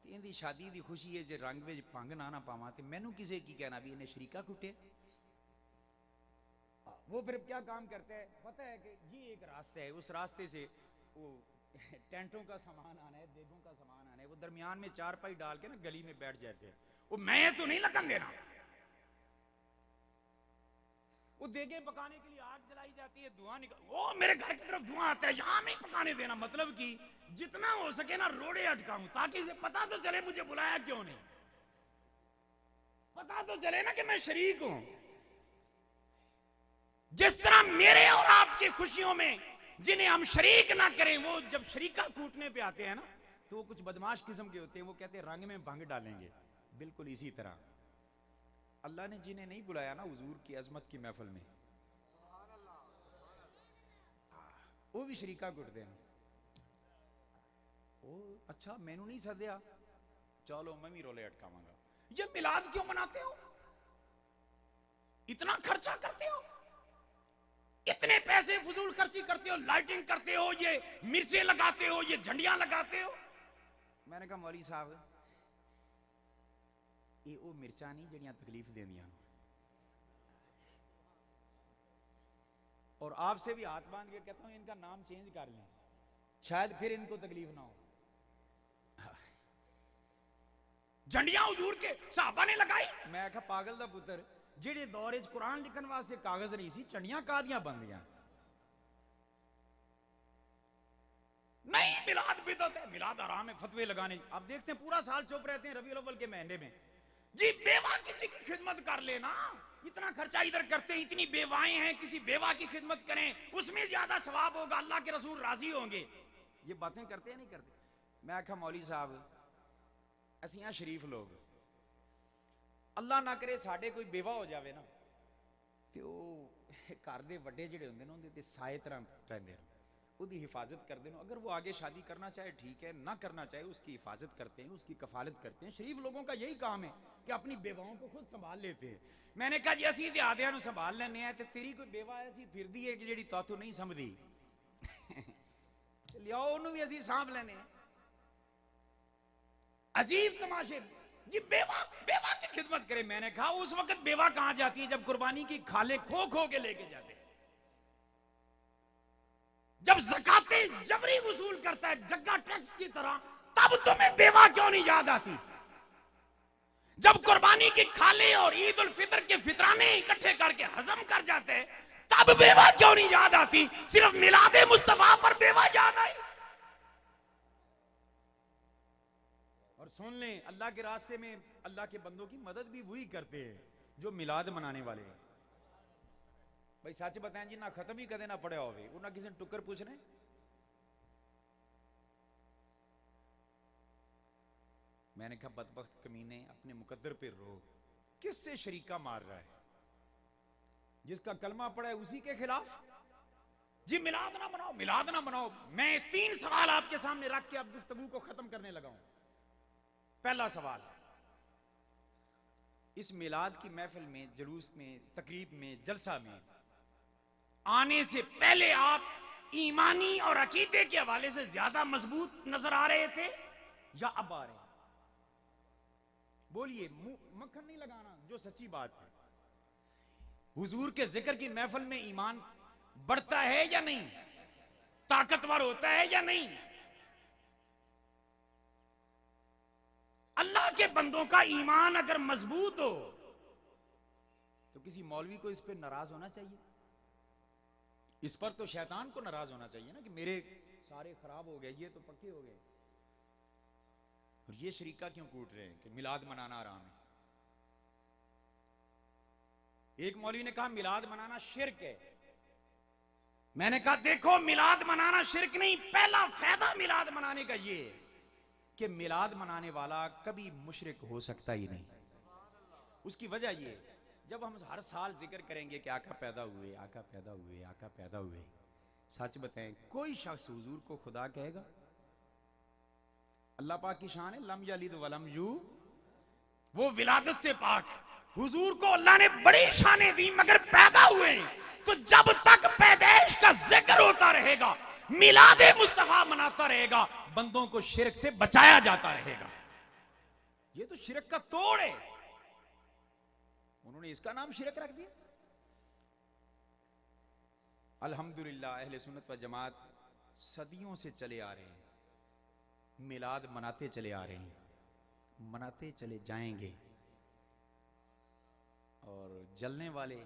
इनकी शादी की खुशी है, जो रंग में भंग ना पावा तो मैनू किसी की कहना भी इन्हें शरीका कुटे। वो फिर क्या काम करता है पता है कि ये एक रास्ता है, उस रास्ते से वो टेंटों का सामान आना है, देगों का सामान आना है, वो दरमियान में चारपाई डाल के ना गली में बैठ जाते हैं। वो मैं तो नहीं लगन देना, वो देगे पकाने के लिए आग जलाई जाती है, धुआं निकल, वो मेरे घर की तरफ धुआं आता है, यहां नहीं पकाने देना। मतलब कि जितना हो सके ना रोड़े अटकाऊं, ताकि इसे पता तो चले मुझे बुलाया क्यों नहीं, पता तो चले ना कि मैं शरीक हूं। जिस तरह मेरे और आपकी खुशियों में जिन्हें हम शरीक ना करें, वो जब शरीका कूटने पे आते हैं ना, तो वो कुछ बदमाश किस्म के होते हैं, वो कहते हैं रंग में भंग डालेंगे। बिल्कुल इसी तरह अल्लाह ने जिन्हें नहीं बुलाया ना हुजूर की अजमत की महफिल में, वो भी शरीका कुटते हैं। ओ अच्छा मैनू नहीं सदया, चलो मैं भी रोले अटकावांगा। ये मिलाद क्यों मनाते हो, इतना खर्चा करते हो, इतने पैसे फजूल खर्ची करते हो, लाइटिंग करते हो, ये मिर्चें लगाते हो, ये झंडियां लगाते हो। मैंने कहा मौली साहब ये वो मिर्चा नहीं जड़ियां तकलीफ देंदियां, और आपसे भी हाथ बांध के कहता हूं इनका नाम चेंज कर लें, शायद फिर इनको तकलीफ ना हो। झंडियां हुजूर के साहबा ने लगाई। मैं कहा पागल दा पुत्र, जेड़े दौरे च कुरान लिखन वास्ते कागज नहीं सी, झंडियां कादियां बन गया। नहीं मिलाद बिदअत है, मिलाद हराम है, फतवे लगाने। अब देखते हैं पूरा साल चुप रहते हैं, रबीउल अव्वल के महीने में जी बेवा किसी की खिदमत कर लेना, इतना खर्चा इधर करते हैं, इतनी बेवाएं हैं, किसी बेवा की खिदमत करें, उसमें ज्यादा सवाब होगा, अल्लाह के रसूल राजी होंगे। ये बातें करते हैं नहीं करते। मैं आखा मौली साहब ਅਸੀਂ ਆ शरीफ लोग, अल्लाह ना करे साडे कोई बेवा हो जाए ना, तो घर के वड्डे जिहड़े हुंदे ने उहदे ते साए तरह रहंदे ने, उसकी हिफाजत करते हैं। अगर वो आगे शादी करना चाहे ठीक है, ना करना चाहे उसकी हिफाजत करते हैं, उसकी कफालत करते हैं। शरीफ लोगों का यही काम है कि अपनी बेवाओं को खुद संभाल लेते हैं। मैंने कहा जी असी ते आदियां नूं संभाल लैंदे आ, ते तेरी कोई बेवा ऐसी फिरदी है कि जिहड़ी तुहानूं नहीं समझदी, लियाओ उहनूं भी असी सांभ लैने। अजीब तमाशे जी, बेवा बेवा की खिदमत करे। मैंने कहा उस वक्त बेवा कहां जाती है जब कुर्बानी की खाले खो खो के लेके जाते हैं, जब ज़काते जबरी वसूल करता है जग्गा टैक्स की तरह, तब तुम्हें बेवा क्यों नहीं याद आती? जब कुर्बानी की खाले और ईद उल फितर के फितराने इकट्ठे करके हजम कर जाते हैं, तब बेवा क्यों नहीं याद आती? सिर्फ मिलादे मुस्तफा पर बेवा याद आई। और सुन लें, अल्लाह के रास्ते में अल्लाह के बंदों की मदद भी वही करते हैं जो मिलाद मनाने वाले हैं। भाई सच बताएं जी, ना खत्म ही कदे ना पढ़ा हो, ना किसी ने टुक्कर पूछने। मैंने कहा बदबख्त कमीने, अपने मुकद्दर पे रो, किससे शरीका मार रहा है? जिसका कलमा पड़ा है उसी के खिलाफ। जी मिलाद ना मनाओ, मिलाद ना मनाओ। मैं 3 सवाल आपके सामने रख के अब गुफ्तगू को खत्म करने लगा हूं। पहला सवाल, इस मिलाद की महफिल में, जुलूस में, तकरीब में, जलसा में आने से पहले आप ईमानी और अकीदे के हवाले से ज्यादा मजबूत नजर आ रहे थे या अब आ रहे हैं? बोलिए, मक्खन नहीं लगाना, जो सच्ची बात है। हुजूर के जिक्र की महफिल में ईमान बढ़ता है या नहीं? ताकतवर होता है या नहीं? अल्लाह के बंदों का ईमान अगर मजबूत हो तो किसी मौलवी को इस पर नाराज होना चाहिए? इस पर तो शैतान को नाराज होना चाहिए ना कि मेरे सारे खराब हो गए, ये तो पक्के हो गए। और ये शरीका क्यों कूट रहे हैं कि मिलाद मनाना आराम है? एक मौलवी ने कहा मिलाद मनाना शिर्क है। मैंने कहा देखो, मिलाद मनाना शिर्क नहीं, पहला फायदा मिलाद मनाने का ये है कि मिलाद मनाने वाला कभी मुशरिक हो सकता ही नहीं। उसकी वजह ये, जब हम हर साल जिक्र करेंगे कि आका पैदा हुए, आका पैदा हुए, आका पैदा हुए, सच बताएं कोई शख्स हुजूर को खुदा कहेगा? अल्लाह पाक की शान है लम यलिद वलम यू, वो विलादत से पाक। हुजूर को अल्लाह ने बड़ी शानें दी, मगर पैदा हुए। तो जब तक पैदाइश का जिक्र होता रहेगा, मिलादे मुस्तफा मनाता रहेगा, बंदों को शिरक से बचाया जाता रहेगा। ये तो शिरक का तोड़ है, उन्होंने इसका नाम शिरक रख दिया। अल्हम्दुलिल्लाह अहले सुन्नत व जमात सदियों से चले आ रहे हैं, मिलाद मनाते चले आ रहे हैं, मनाते चले जाएंगे। और जलने वाले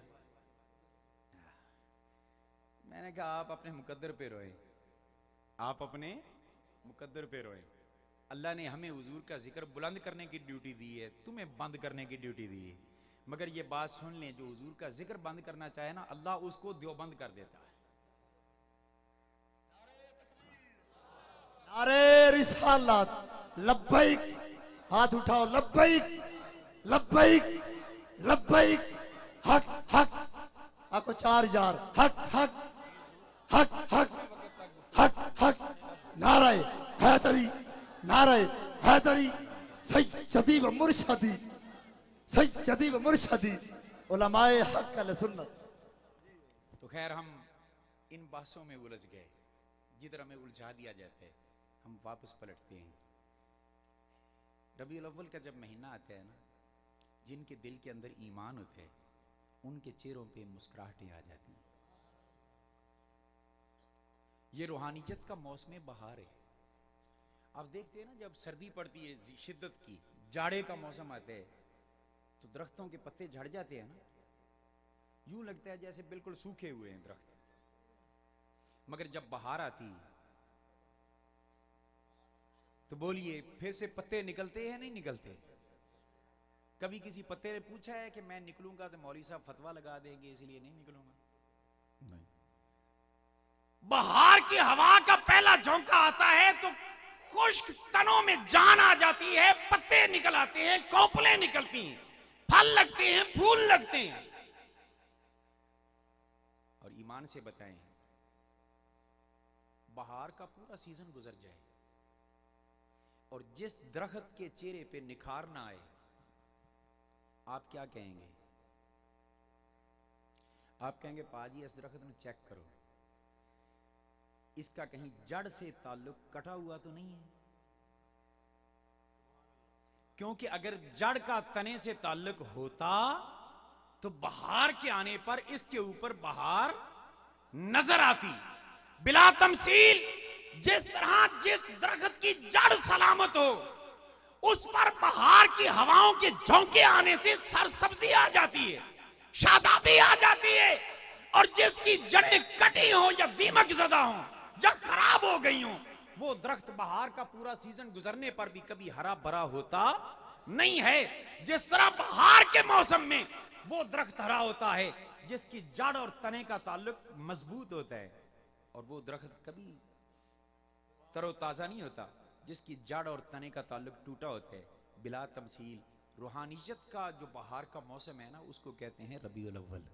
मैंने कहा आप अपने मुकद्दर पे रोए, आप अपने मुकद्दर पे रोए। अल्लाह ने हमें हुजूर का जिक्र बुलंद करने की ड्यूटी दी है, तुम्हें बंद करने की ड्यूटी दी है। मगर ये बात सुन लें, जो हुजूर का जिक्र बंद करना चाहे ना, अल्लाह उसको देवबंद कर देता है। नारे रिसालत लब्बैक, हाथ उठाओ लब्बैक लब्बैक लब्बैक, हक हक, आको 4000, हक हक हक हक हक हक, नारे हैदरी, नारे हैदरी, सज्जदी व मुर्शदी, सज्जदी व मुर्शदी, उलमाए हक अल सुन्नत। तो खैर हम इन बातों में उलझ गए, जिधर हमें उलझा दिया जाता है हम वापस पलटते हैं। रबीउल अव्वल का जब महीना आता है ना, जिनके दिल के अंदर ईमान होता है उनके चेहरों पे मुस्कुराहटें आ जाती हैं। ये रूहानियत का मौसम बहार है। आप देखते हैं ना, जब सर्दी पड़ती है शिद्दत की, जाड़े का मौसम आता है, तो दरख्तों के पत्ते झड़ जाते हैं ना, यूं लगता है जैसे बिल्कुल सूखे हुए हैं दरख्त। मगर जब बहार आती तो बोलिए फिर से पत्ते निकलते हैं नहीं निकलते? कभी किसी पत्ते ने पूछा है कि मैं निकलूंगा तो मौलवी साहब फतवा लगा देंगे इसलिए नहीं निकलूंगा? नहीं। बहार की हवा का पहला झोंका आता है तो खुश्क तनों में जान आ जाती है, पत्ते निकल आते हैं, कोपलें निकलती हैं, फल लगते हैं, फूल लगते हैं। और ईमान से बताएं, बहार का पूरा सीजन गुजर जाए और जिस दरख्त के चेहरे पे निखार ना आए, आप क्या कहेंगे? आप कहेंगे पाजी इस दरख्त में चेक करो, इसका कहीं जड़ से ताल्लुक कटा हुआ तो नहीं है? क्योंकि अगर जड़ का तने से ताल्लुक होता तो बहार के आने पर इसके ऊपर बहार नजर आती। बिला तमसील, जिस तरह जिस दरख्त की जड़ सलामत हो उस पर बहार की हवाओं के झोंके आने से सरसब्जी आ जाती है, शादाबी आ जाती है। और जिसकी जड़ें कटी हो या दीमक ज़दा हो या खराब हो गई हो, वो दरख्त बहार का पूरा सीजन गुजरने पर भी कभी हरा भरा होता नहीं है। जिस तरह बहार के मौसम में वो दरख्त हरा होता है जिसकी जड़ और तने का ताल्लुक मजबूत होता है, और वो दरख्त कभी तरोताजा नहीं होता जिसकी जड़ और तने का ताल्लुक टूटा होता है। बिला तमसील, रूहानियत का जो बहार का मौसम है ना, उसको कहते हैं रबीउल अव्वल।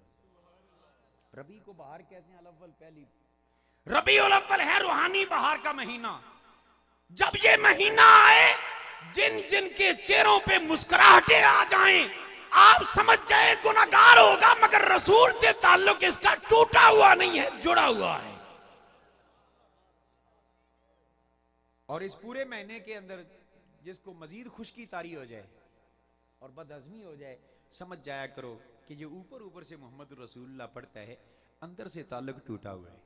रबी को बहार कहते हैं, अल-अव्वल पहली। रबीउल अव्वल है रूहानी बहार का महीना। जब ये महीना आए, जिन जिन के चेहरों पे मुस्कुराहटें आ जाएं, आप समझ जाए गुनाहगार होगा, मगर रसूल से ताल्लुक इसका टूटा हुआ नहीं है, जुड़ा हुआ है। और इस पूरे महीने के अंदर जिसको मजीद खुशकी तारी हो जाए और बदहजमी हो जाए, समझ जाया करो कि ये ऊपर ऊपर से मोहम्मद रसूलुल्लाह पढ़ता है, अंदर से ताल्लुक टूटा हुआ है।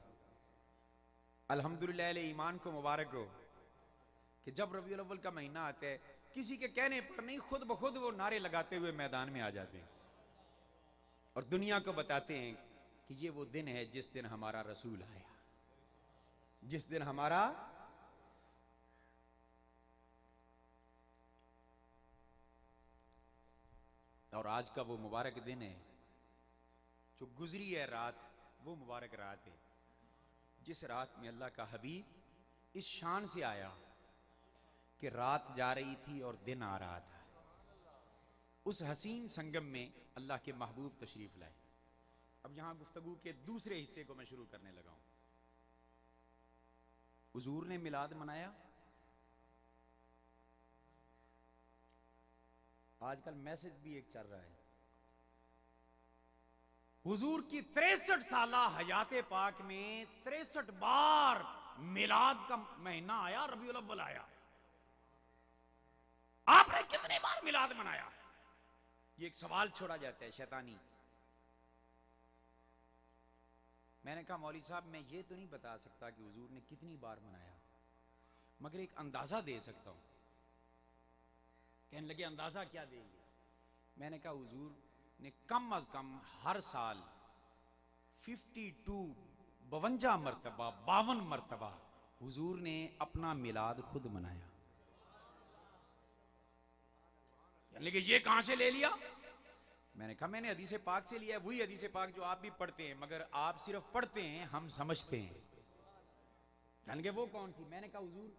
अल्हम्दुलिल्लाह, ईमान को मुबारक हो कि जब रबीउल अव्वल का महीना आता है, किसी के कहने पर नहीं, खुद ब खुद वो नारे लगाते हुए मैदान में आ जाते हैं और दुनिया को बताते हैं कि ये वो दिन है जिस दिन हमारा रसूल आया, जिस दिन हमारा। और आज का वो मुबारक दिन है, जो गुजरी है रात, वो मुबारक रात है जिस रात में अल्लाह का हबीब इस शान से आया कि रात जा रही थी और दिन आ रहा था। उस हसीन संगम में अल्लाह के महबूब तशरीफ लाए। अब यहां गुफ्तगू के दूसरे हिस्से को मैं शुरू करने लगा हूं। हुजूर ने मिलाद मनाया। आजकल मैसेज भी एक चल रहा है, हुजूर की 63 साला हयात पाक में 63 बार मिलाद का महीना आया, रबीउल अव्वल आया। आपने कितने बार मिलाद मनाया? ये एक सवाल छोड़ा जाता है शैतानी। मैंने कहा मौलवी साहब, मैं ये तो नहीं बता सकता कि हुजूर ने कितनी बार मनाया, मगर एक अंदाजा दे सकता हूं। कहने लगे अंदाजा क्या देंगे? मैंने कहा हुजूर ने कम अज कम हर साल 52 52 मरतबा 52 मरतबा हुजूर ने अपना मिलाद खुद मनाया। लेकिन ये कहां से ले लिया? मैंने कहा मैंने हदीस पाक से लिया है, वही हदीस पाक जो आप भी पढ़ते हैं, मगर आप सिर्फ पढ़ते हैं, हम समझते हैं। जान के वो कौन सी? मैंने कहा हुजूर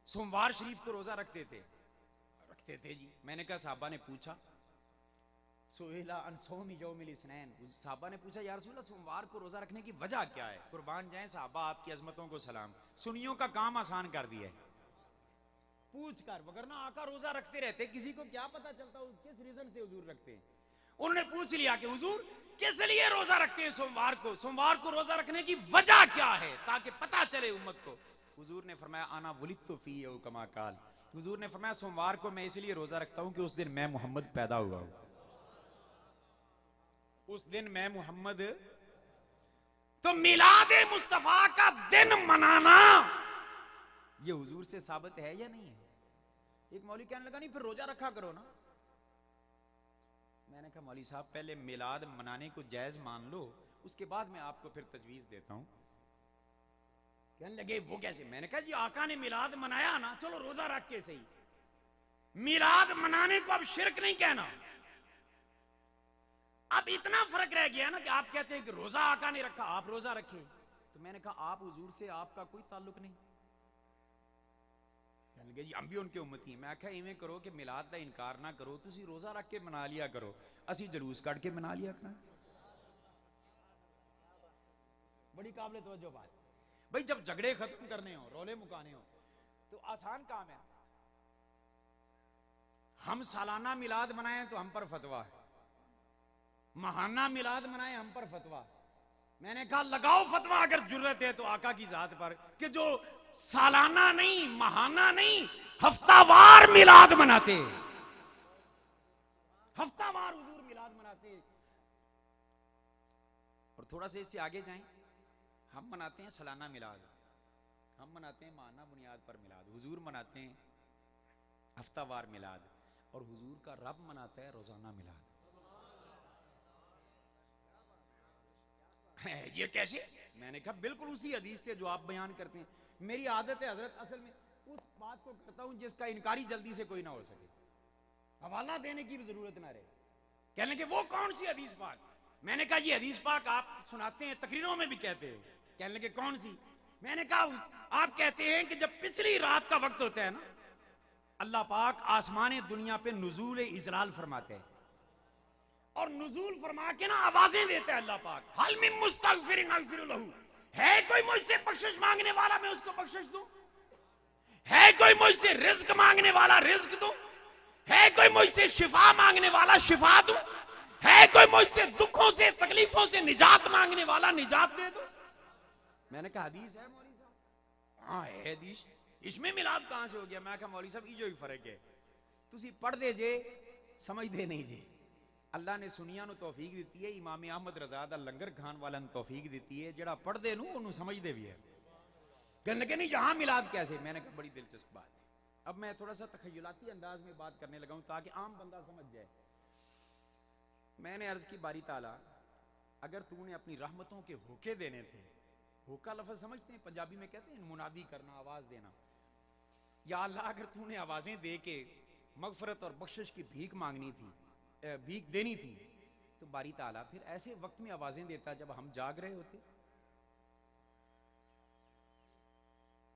सोमवार शरीफ को रोजा रखते थे जी। मैंने कहा साहबा ने पूछा सोहेला अनसौमी यौमिल इस्नैन, साहबा ने पूछा या रसूलल्लाह सोमवार को रोजा रखने की वजह क्या है? कुर्बान जाएं साहबा, आपकी अजमतों को सलाम, सुन्नियों का काम आसान कर दिया है पूछ कर, वगरना आका रोजा रखते रहते, किसी को क्या पता चलता किस रीजन से हुजूर रखते हैं। उन्होंने पूछ लिया कि हुजूर किस लिए रोजा रखते हैं सोमवार को रोजा रखने की वजह क्या है, ताकि पता चले उम्मत को। हुजूर ने फरमाया आना वलिदतु फी कमा काल, हुजूर ने फरमाया सोमवार को मैं इसलिए रोजा रखता हूं कि उस दिन मैं मोहम्मद पैदा हुआ हूं, उस दिन मैं मोहम्मद। तो मिलादे मुस्तफा का दिन मनाना ये हुजूर से साबित है या नहीं है? एक मौलवी कहने लगा नहीं फिर रोजा रखा करो ना। मैंने कहा मौलवी साहब पहले मिलाद मनाने को जायज मान लो, उसके बाद मैं आपको फिर तजवीज देता हूं। कहने लगे वो कैसे? मैंने कहा जी आका ने मिलाद मनाया ना, चलो रोजा रख के सही, मिलाद मनाने को अब शिरक नहीं कहना। अब इतना फर्क रह गया ना कि आप कहते हैं कि रोजा आका ने रखा, आप रोजा रखे। तो मैंने कहा आप हुजूर से आपका कोई ताल्लुक नहीं। कहने लगे जी हम भी उनके उम्मती हैं। मैं आख्या इवें करो कि मिलाद का इनकार ना करो, तुसी रोजा रख के मना लिया करो, असी जलूस कट के मना लिया करा। बड़ी काबिल तवज्जो बात भाई, जब झगड़े खत्म करने हो, रोले मुकाने हो, तो आसान काम है। हम सालाना मिलाद मनाएं तो हम पर फतवा है, महाना मिलाद मनाएं हम पर फतवा। मैंने कहा लगाओ फतवा अगर जुर्रत है तो आका की जात पर, कि जो सालाना नहीं महाना नहीं हफ्तावार मिलाद मनाते, हफ्तावार हुजूर मिलाद मनाते। और थोड़ा सा इससे आगे जाएं, हम मनाते हैं सालाना मिलाद, हम मनाते हैं महाना बुनियाद पर मिलाद, हुजूर मनाते हैं हफ्तावार मिलाद, और हुजूर का रब मनाता है रोजाना मिलाद। ये कैसे? मैंने कहा बिल्कुल उसी हदीस से जो आप बयान करते हैं। मेरी आदत है हजरत, असल में उस बात को करता हूं जिसका इनकारी जल्दी से कोई ना हो सके, हवाला देने की भी जरूरत ना रहे। कहने लगे वो कौन सी हदीस पाक? मैंने कहा ये हदीस पाक आप सुनाते हैं, तकरीरों में भी कहते हैं। कहने लगे कौन सी? मैंने कहा आप कहते हैं कि जब पिछली रात का वक्त होता है ना, अल्लाह पाक आसमान दुनिया पे नुज़ूल इजलाल फरमाते हैं, और नुज़ूल फरमा के ना आवाजें देते हैं अल्लाह पाक, हल मिन मुस्तगफिरिन अगफिर लहू, है कोई मुझसे बख्शिश मांगने वाला मैं उसको बख्शिश दूं, है कोई मुझसे रिज्क मांगने वाला रिज्क दूं, है कोई मुझसे शिफा मांगने वाला शिफा दूं, है कोई मुझसे दुखों से तकलीफों से निजात मांगने वाला निजात दे दूं। मैंने कहा हदीस है मौलवी साहब? हाँ है हदीस। इसमें मिलाद कहां से हो गया? मैं कहा मौलवी साहब ये जो ही फर्क है, तुसी पढ़ दे जे समझ दे नहीं जे। अल्लाह ने सुनिया नु तौफीक दी है, इमाम अहमद रजा दा लंगर खान वाला नु तौफीक दी है, जेड़ा पढ़ दे नु ओनू समझ दे भी है। कहने लगे नहीं यहां मिलाद कैसे? मैंने कहा बड़ी दिलचस्प बात है। अब मैं थोड़ा सा तखय्युलाती अंदाज में बात करने लगा हूं ताकि आम बंदा समझ जाए। मैंने अर्ज की बारी ताला, अगर तूने अपनी रहमतों के होके देने थे, होका लफ्ज समझते हैं पंजाबी में कहते हैं मुनादी करना, आवाज देना। या अल्लाह अगर तूने आवाजें दे के मगफरत और बख्शिश की भीख मांगनी थी, भीख देनी थी, तो बारी ताला फिर ऐसे वक्त में आवाजें देता जब हम जाग रहे होते,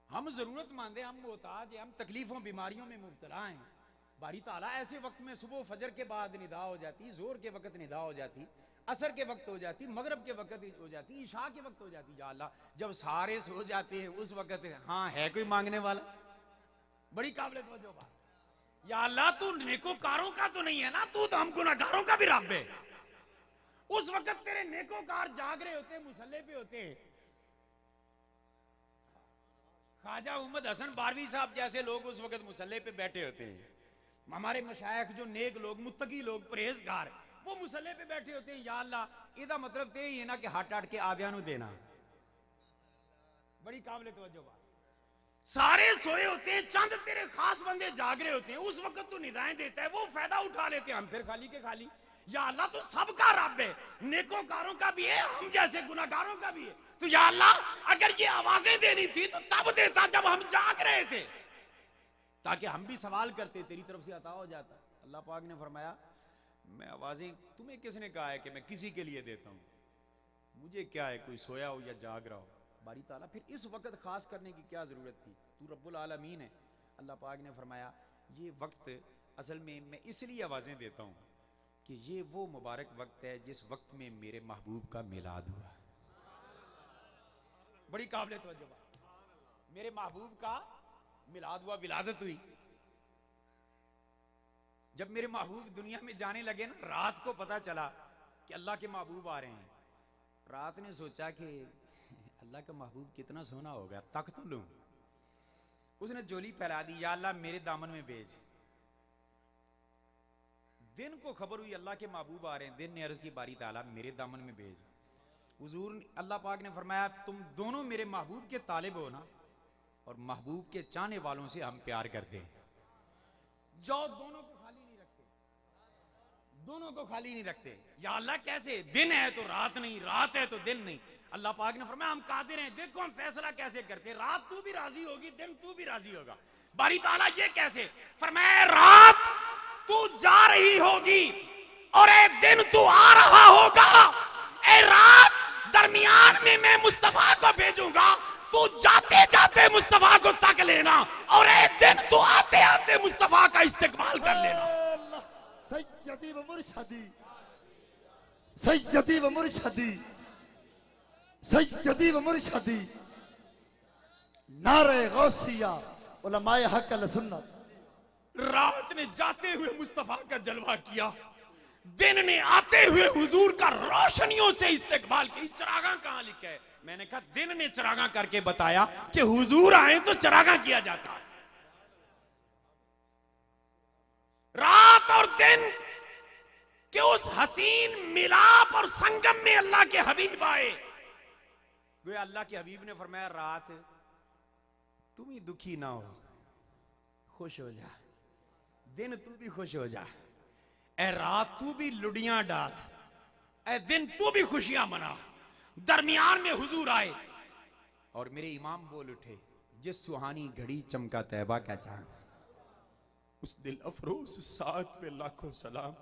हम जरूरतमंद हैं, हम मोहताज हैं, हम तकलीफों बीमारियों में मुब्तला हैं। बारी ताला ऐसे वक्त में सुबह फजर के बाद निदा हो जाती, जोर के वक्त निदा हो जाती, असर के वक्त हो जाती, मगरब के वक्त हो जाती, इशा के वक्त हो जाती। या अल्लाह जब सारे सो जाते हैं उस वक्त हाँ है कोई मांगने वाला? बड़ी काबिल तवज्जो बात। या अल्लाह तू नेकोकारों का तो नहीं है ना, तू तो हम गुनाहगारों का भी रब है। उस वक्त तेरे नेकोकार जाग रहे होते, मुसल्ले पे होते। ख्वाजा उम्मद हसन बारवी साहब जैसे लोग उस वक्त मुसल्ले पे बैठे होते हैं। हमारे मशाइख जो नेक लोग, मुत्तकी लोग, परहेजगार, वो मुसल्ले पे बैठे होते हैं। या अल्लाह इदा मतलब तो यही है ना कि हट हट के आदिया नु देना। बड़ी काबिल तवज्जो बात। सारे सोए होते हैं, चंद तेरे खास बंदे जाग रहे होते हैं, उस वक्त तू निदाएं देता है, वो फायदा उठा लेते हैं, हम फिर खाली के खाली। या अल्लाह तो सबका रब है, नेकोकारों का भी है, हम जैसे गुनाहगारों का भी है। तो या अल्लाह अगर ये आवाजें देनी थी तो तब देता जब हम जाग रहे थे, ताकि हम भी सवाल करते, तेरी तरफ से अता हो जाता। अल्लाह पाक ने फरमाया मैं आवाजें, तुम्हें किसने कहा है कि मैं किसी के लिए देता हूं, मुझे क्या है कोई सोया हो या जाग रहा हो। बारी ताला फिर इस वक्त खास करने की क्या जरूरत थी, तू रब्बुल आलमीन है। अल्लाह पाक ने फरमाया ये वक्त असल में मैं इसलिए आवाजें देता हूं कि ये वो मुबारक वक्त है जिस वक्त में मेरे महबूब का मिलाद हुआ। बड़ी काबिल तवज्जो बात, मेरे महबूब का मिलाद हुआ, विलादत हुई। जब मेरे महबूब दुनिया में जाने लगे ना, रात को पता चला कि अल्लाह के महबूब आ रहे हैं। रात ने सोचा कि अल्लाह का महबूब कितना सोना होगा, तक तो लूं। उसने जोली फैला दी, या अल्लाह मेरे दामन में भेज। दिन को खबर हुई अल्लाह के महबूब आ रहे हैं, दिन ने अर्ज की बारी ताला मेरे दामन में भेज। हुजूर अल्लाह पाक ने फरमाया तुम दोनों मेरे महबूब के तालिब हो ना, और महबूब के चाहने वालों से हम प्यार करते हैं। जो दोनों को खाली नहीं रखते, दोनों को खाली नहीं रखते। या अल्लाह कैसे, दिन है तो रात नहीं, रात है तो दिन नहीं। अल्लाह पाक ने फरमाया हम कादिर हैं, देखो हम फैसला कैसे करते, रात तू भी राजी होगी, दिन तू भी राजी होगा। बारी ताला ये कैसे, फरमाया रात तू जा रही होगी और ए दिन तू आ रहा होगा। ए रात दरमियान में मैं मुस्तफा को भेजूंगा, तू जाते जाते मुस्तफा को तक लेना, और ए दिन तू आते आते मुस्तफा का इस्तेकबाल कर लेना। सैयदी व मुर्शदी, सैयदी व मुर्शदी, सैयदी व मुर्शदी, नारे गौसिया उलमाए हक अल सुन्नत। रात ने जाते हुए मुस्तफा का जलवा किया, दिन ने आते हुए हुजूर का रोशनियों से इस्तेकबाल किया। चरागा कहां लिखा है, मैंने कहा दिन ने चरागा करके बताया कि हुजूर आए तो चरागा किया जाता है। रात और दिन के उस हसीन मिलाप और संगम में अल्लाह के हबीब आए। गोया अल्लाह के हबीब ने फरमाया रात तुम ही दुखी ना हो, खुश हो जा, दिन तू भी खुश हो जा। ए रात तू भी लुडियां डाल, ए दिन तू भी खुशियां मना। दरमियान में हुजूर आए और मेरे इमाम बोल उठे, जिस सुहानी घड़ी चमका तैबा का चांद, उस दिल अफरोज साथ पे लाखों सलाम,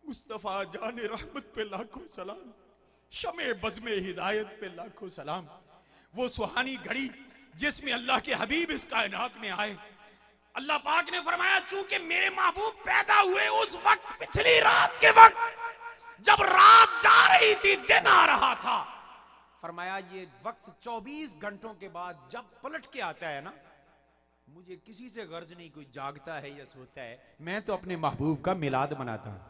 मुस्तफा जाने रहमत पे लाखों सलाम, शमे बज़्मे हिदायत पे लाखों सलाम। वो सुहानी घड़ी जिसमें अल्लाह के हबीब इस कायनात में आए। अल्लाह पाक ने फरमाया चूंकि मेरे महबूब पैदा हुए उस वक्त, पिछली रात के वक्त जब रात जा रही थी दिन आ रहा था, फरमाया ये वक्त 24 घंटों के बाद जब पलट के आता है ना, मुझे किसी से गर्ज नहीं कोई जागता है या सोता है, मैं तो अपने महबूब का मिलाद मनाता हूं।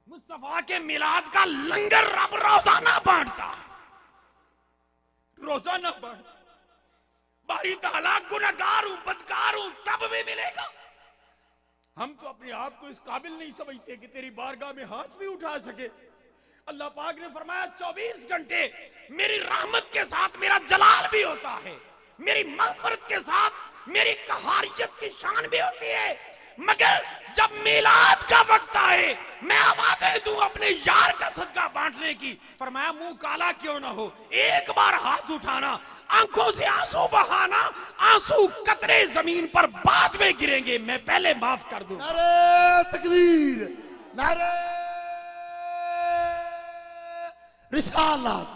मुस्तफा के मिलाद का लंगर रब रोजाना बांटता, रोजाना बांटता। बारी ताला गुनहगार हूं, बदकार हूं, तब भी मिलेगा। हम तो अपने आप को इस काबिल नहीं समझते कि तेरी बारगाह में हाथ भी उठा सके। अल्लाह पाक ने फरमाया 24 घंटे मेरी रहमत के साथ मेरा जलाल भी होता है, मेरी मग़फ़िरत के साथ मेरी कहारियत की शान भी होती है। मगर जब मिलाद का वक्त आए, मैं आवाजें दूं अपने यार का सदका बांटने की, फरमाया मुंह काला क्यों ना हो, एक बार हाथ उठाना, आंखों से आंसू बहाना, आंसू कतरे जमीन पर बाद में गिरेंगे, मैं पहले माफ कर दूं। नारे तकबीर, नारे रिसालत,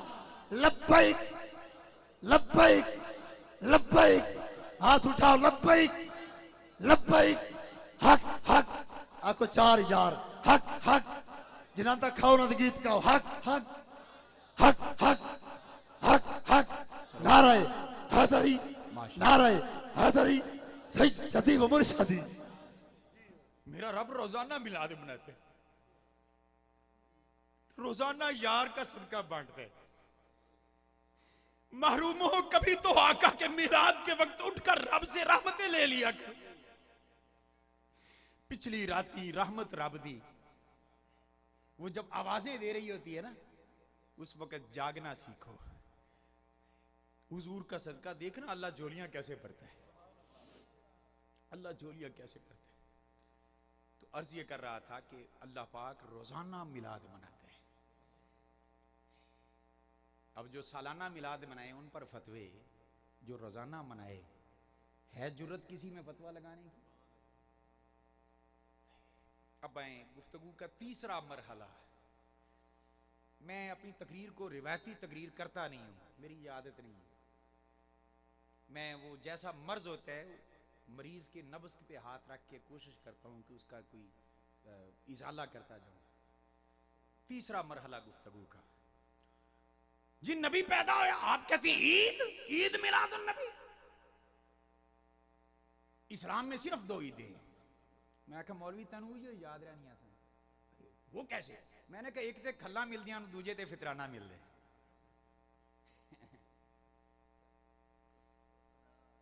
लब्बैक लब्बैक लब्बैक, हाथ उठाओ, लब्बैक लब्बैक, हक हक आको 4000 हक हक, जिन्हां तक खाओ ना गीत गाओ, हक हक हक हक हक हक, नारे हैदरी, नारे हैदरी, सैयदी व मुर्शदी। मेरा रब रोजाना मिलाद मनाते, रोजाना यार का सदका बांटते। महरूम हो कभी तो आका के मिलाद के वक्त उठकर रब से रहमतें ले लिया कर। पिछली राती रहमत रब दी, वो जब आवाजें दे रही होती है ना, उस वक्त जागना सीखो। हुजूर का सदका देखना, अल्लाह झोलियां कैसे भरता है, अल्लाह झोलियां कैसे भरता है। तो अर्ज ये कर रहा था कि अल्लाह पाक रोजाना मिलाद मनाते हैं। अब जो सालाना मिलाद मनाए उन पर फतवे, जो रोजाना मनाए, है जुर्रत किसी में फतवा लगाने की? अब आए गुफ्तगू का तीसरा मरहला। मैं अपनी तकरीर को रिवायती तकरीर करता नहीं हूं, मेरी ये आदत नहीं है। मैं वो जैसा मर्ज होता है मरीज के नब्ज पे हाथ रख के कोशिश करता हूं कि उसका कोई इजाला करता जाऊं। तीसरा मरहला गुफ्तगू का, जी नबी पैदा हुआ, आप कहती हैं ईद, ईद मिलादुन नबी। इस्लाम में सिर्फ 2 ईदें हैं। मैं कहा मौलवी तैनू ये याद रहनी आसान, वो कैसे? मैंने कहा एक ते खल्ला मिल दिया, दूजे ते फितराना मिल दे।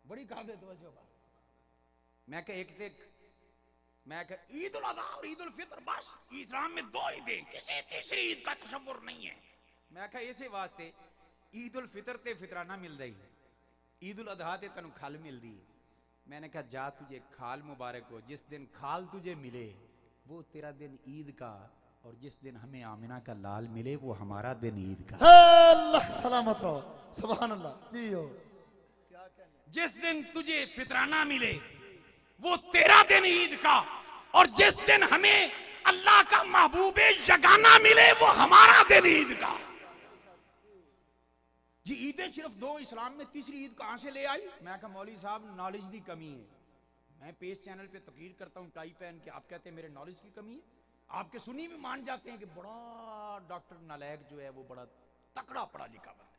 बड़ी काबिल तवज्जो बात। मैं कहा एक ते, मैं कहा ईद उल अज़हा और ईद उल फितर, बस इस्लाम में 2 ईदें, किसी तीसरी ईद का तसव्वुर नहीं है। मैं कहा इसे वास्ते ईद उल फितर ते फितराना मिल रही, ईद उल अज़हा ते तैनू खल मिल दी। मैंने कहा जा तुझे खाल मुबारक हो, जिस दिन खाल तुझे मिले वो तेरा दिन ईद का, और जिस दिन हमें आमिना का लाल मिले वो हमारा दिन ईद का। अल्लाह सलामत रहो, सुभान अल्लाह जी हो। क्या कहने? जिस दिन तुझे फितराना मिले वो तेरा दिन ईद का, और जिस दिन हमें अल्लाह का महबूबे यगाना मिले वो हमारा दिन ईद का। जी ईदें सिर्फ 2, इस्लाम में तीसरी ईद कहां से ले आई? मैं कहा मौलवी साहब नॉलेज की कमी है। मैं पेश चैनल पे तकरीर करता हूं टाई पहन के, आप कहते हैं मेरे नॉलेज की कमी है। आपके सुनी भी मान जाते हैं कि बड़ा डॉक्टर नालायक जो है वो बड़ा तकड़ा पढ़ा लिखा बंदा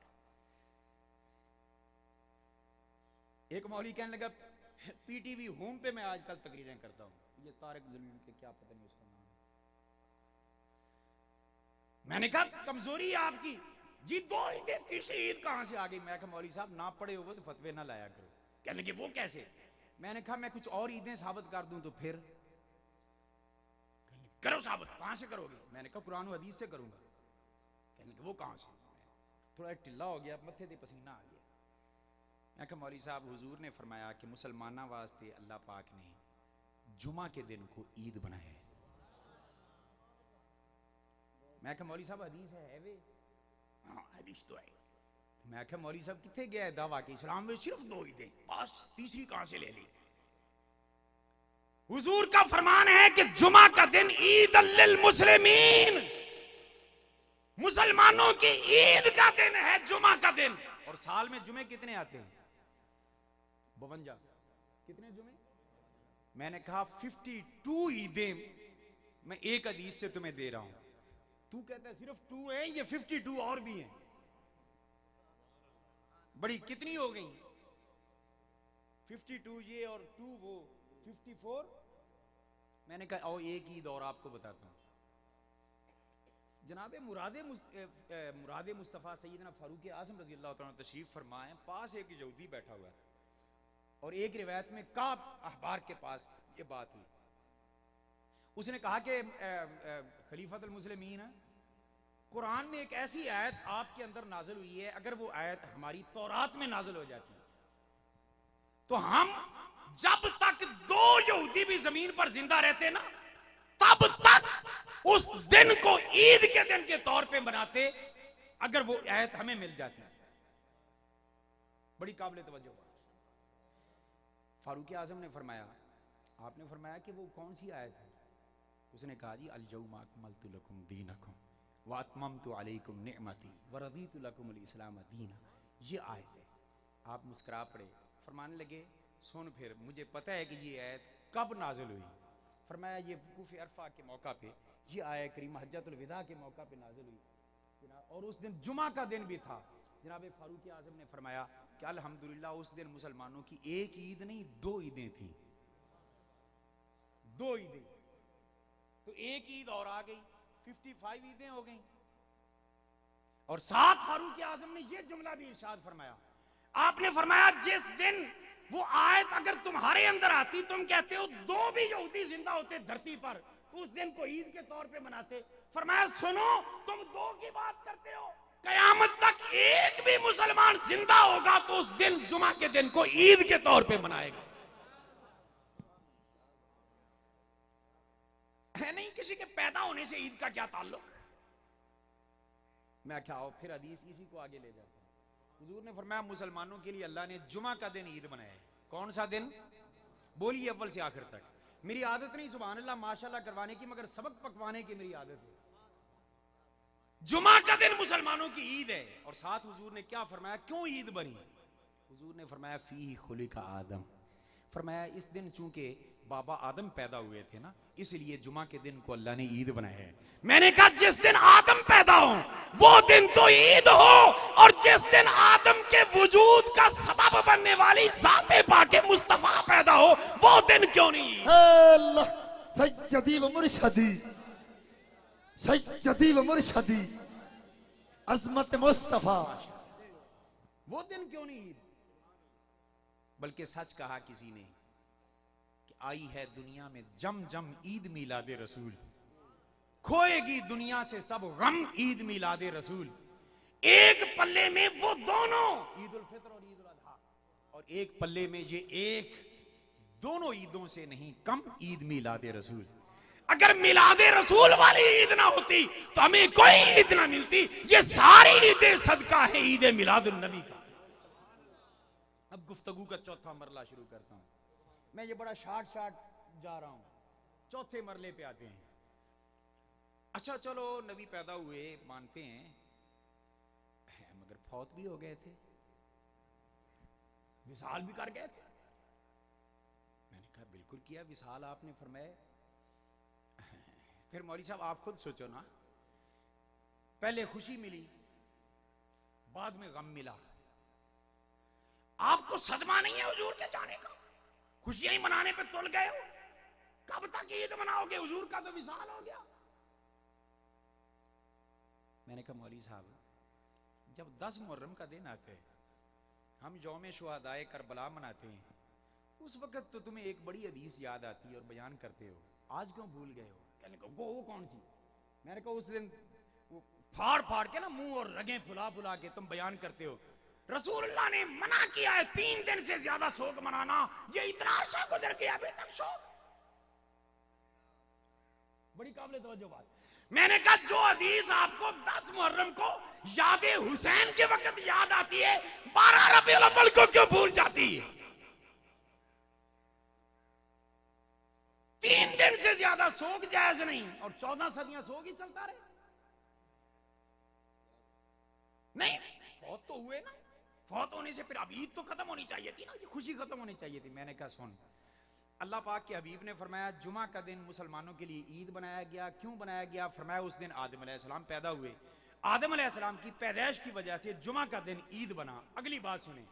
है। एक मौलवी कहने लगा पीटीवी होम पे मैं आजकल तकरीरें करता हूं, ये तारिक जमीन के क्या पता नहीं उसका नाम। मैंने कहा कमजोरी है आपकी, जी 2 ईदें तीसरी ईद कहां से आ गई? मैं कहा मौलवी साहब ना पढ़े हो तो फतवे ना लाया करो। कहने लगे वो कैसे? मैंने कहा मैं कुछ और ईदें साबित कर दूं तो फिर? करो साबित। कहां से करोगे? मैंने कहा कुरान और हदीस से करूंगा। कहने लगे वो कहां से? थोड़ा ढिल्ला हो गया, मत्थे ते पसीना आ गया। मैं कहा मौलवी साहब हुजूर ने फरमाया कि मुसलमाना वास्ते अल्लाह पाक ने जुमा के दिन को ईद बनाया है। मैं कहा मौलवी साहब हदीस है वे? हाँ हदीस तो है। मैं कहा मौलवी साहब कितने गया है दावा कि इस्लाम में सिर्फ 2 ईदें, बस तीसरी कहां से ले ली? हुजूर का फरमान है कि जुमा का दिन ईद लिल मुस्लिमीन, मुसलमानों की ईद का दिन है जुमा का दिन। और साल में जुमे कितने आते हैं? 52। कितने जुमे? मैंने कहा 52 ईदें मैं एक हदीस से तुम्हें दे रहा हूं। तू कहता है सिर्फ 2 है, ये 52 और भी हैं। बड़ी कितनी हो गई? 52 ये और 2 वो, 54। मैंने कहा आओ एक ईद और आपको बताता हूं। जनाबे मुरादे मुस्तफ़ा सैयदना फारूक आज़म रज़ी अल्लाह तआला तशरीफ फरमाए, पास एक यहूदी बैठा हुआ था, और एक रिवायत में काब अहबार के पास ये बात हुई। उसने कहा कि खलीफतुल मुस्लिमीन, कुरान में एक ऐसी आयत आपके अंदर नाजिल हुई है, अगर वो आयत हमारी तौरात में नाजिल हो जाती है तो हम जब तक 2 यहूदी भी जमीन पर जिंदा रहते ना तब तक उस दिन को ईद के दिन के तौर पे मनाते, अगर वो आयत हमें मिल जाती। बड़ी काबिल तवज्जो बात। फारूक आजम ने फरमाया, आपने फरमाया कि वो कौन सी आयत है? उसने कहा जी अल यौमा अकमलतु लकुम दीनकुम व अतममतु अलैकुम निअमती व रदीतु लकुमुल इस्लाम दीना। ये आयत है। आप मुस्कुरा पड़े, फरमाने लगे सुन फिर, मुझे पता है कि ये आयत कब नाजिल हुई। फरमाया ये वकूफ़ अरफा के मौका पे ये आयत करीमा हज्जतुल विदा के मौका पे नाजिल हुई जनाब, और उस दिन जुमा का दिन भी था। जनाब फारूक आजम ने फरमाया कि अल्हम्दुलिल्लाह उस दिन मुसलमानों की एक ईद नहीं 2 ईदें थी। 2 ईदें, तो एक ईद और आ गई, 55 ईदें हो गई। और साथ फारूक आजम ने यह जुमला भी इरशाद फरमाया, आपने फरमाया जिस दिन वो आयत अगर तुम्हारे अंदर आती, तुम कहते हो 2 भी यहूदी जिंदा होते धरती पर तो उस दिन को ईद के तौर पे मनाते। फरमाया सुनो, तुम 2 की बात करते हो, कयामत तक एक भी मुसलमान जिंदा होगा तो उस दिन जुमा के दिन को ईद के तौर पे मनाएगा। है नहीं किसी के पैदा होने से ईद का क्या ताल्लुक। मैं क्या हो फिर हदीस इसी को आगे ले जाता हूं। हुजूर ने फरमाया मुसलमानों के लिए अल्लाह ने जुमा का दिन ईद बनाया है। कौन सा दिन? बोलिए अव्वल से आखिर तक। मेरी आदत नहीं सुभान अल्लाह माशाल्लाह करवाने की, मगर सबक पकवाने की मेरी आदत है। जुमा का दिन मुसलमानों की ईद है। और साथ हुजूर ने क्या फरमाया, क्यों ईद बनी? हुजूर ने फरमाया फी खुलिका आदम, फरमाया इस दिन चूंकि बाबा आदम पैदा हुए थे ना, इसलिए जुमा के दिन को अल्लाह ने ईद बनाया है। मैंने कहा जिस दिन आदम पैदा हो वो दिन तो ईद हो, और जिस दिन आदम के वजूद का सबब बनने वाली ज़ाते पाके मुस्तफा पैदा हो वो दिन क्यों नहीं ईद? अल्लाह सज्जदी व मुर्शदी, सज्जदी व मुर्शदी, अजमत मुस्तफा, वो दिन क्यों नहीं ईद? बल्कि सच कहा किसी ने कि आई है दुनिया में जम जम ईद मिलादे रसूल, खोएगी दुनिया से सब गम ईद मिलादे रसूल। एक पल्ले में वो दोनों ईद उल फित्र और ईद उल अधा, और एक पल्ले में ये एक, दोनों ईदों से नहीं कम ईद मिलादे रसूल। अगर मिलादे रसूल वाली ईद ना होती तो हमें कोई ईद ना मिलती। ये सारी ईदें सदका है ईद मिलादुन नबी का। अब गुफ्तगू का चौथा मरला शुरू करता हूं। मैं ये बड़ा शार्ट जा रहा हूं, चौथे मरले पे आते हैं। अच्छा चलो नबी पैदा हुए मानते हैं, मगर फौत भी हो गए थे, विसाल भी कर गए थे। मैंने कहा बिल्कुल किया विसाल आपने। फरमाया फिर मौलवी साहब आप खुद सोचो ना, पहले खुशी मिली बाद में गम मिला। आपको सदमा नहीं है हुजूर के जाने का? खुशियां ही मनाने पे तुल गए हो, कब तक ईद मनाओगे? हुजूर का तो विसाल हो गया। मैंने कहा मौलवी साहब जब 10 मुहर्रम का दिन आता है, हम यौम शुहदाए करबला मनाते हैं, उस वक्त तो तुम्हें एक बड़ी हदीस याद आती है और बयान करते हो, आज क्यों भूल गए हो? कहने को वो कौन सी? मैंने कहा उस दिन फाड़ फाड़ के ना मुंह और रगें फुला फुला के तुम बयान करते हो, रसूलुल्लाह ने मना किया है 3 दिन से ज्यादा शोक मनाना। ये इतना अर्सा गुजर गया अभी तक शोक। बड़ी काबिल तवज्जो बात। मैंने कहा जो हदीस आपको 10 मुहर्रम को याद हुसैन के वक्त याद आती है, 12 रबीउल अव्वल को क्यों भूल जाती है? 3 दिन से ज्यादा शोक जायज नहीं, और 14 सदियां शोक ही चलता रहे। नहीं फौत तो हुए ना, फौत होने से फिर अब ईद तो खत्म होनी चाहिए थी ना, ये खुशी खत्म होनी चाहिए थी। मैंने कहा सुन, अल्लाह पाक के हबीब ने फरमाया जुमा का दिन मुसलमानों के लिए ईद बनाया गया। क्यों बनाया गया? फरमाया उस दिन आदम अलैहिस्सलाम पैदा हुए, आदम अलैहिस्सलाम की पैदाइश की वजह से जुमा का दिन ईद बना। अगली बात सुने,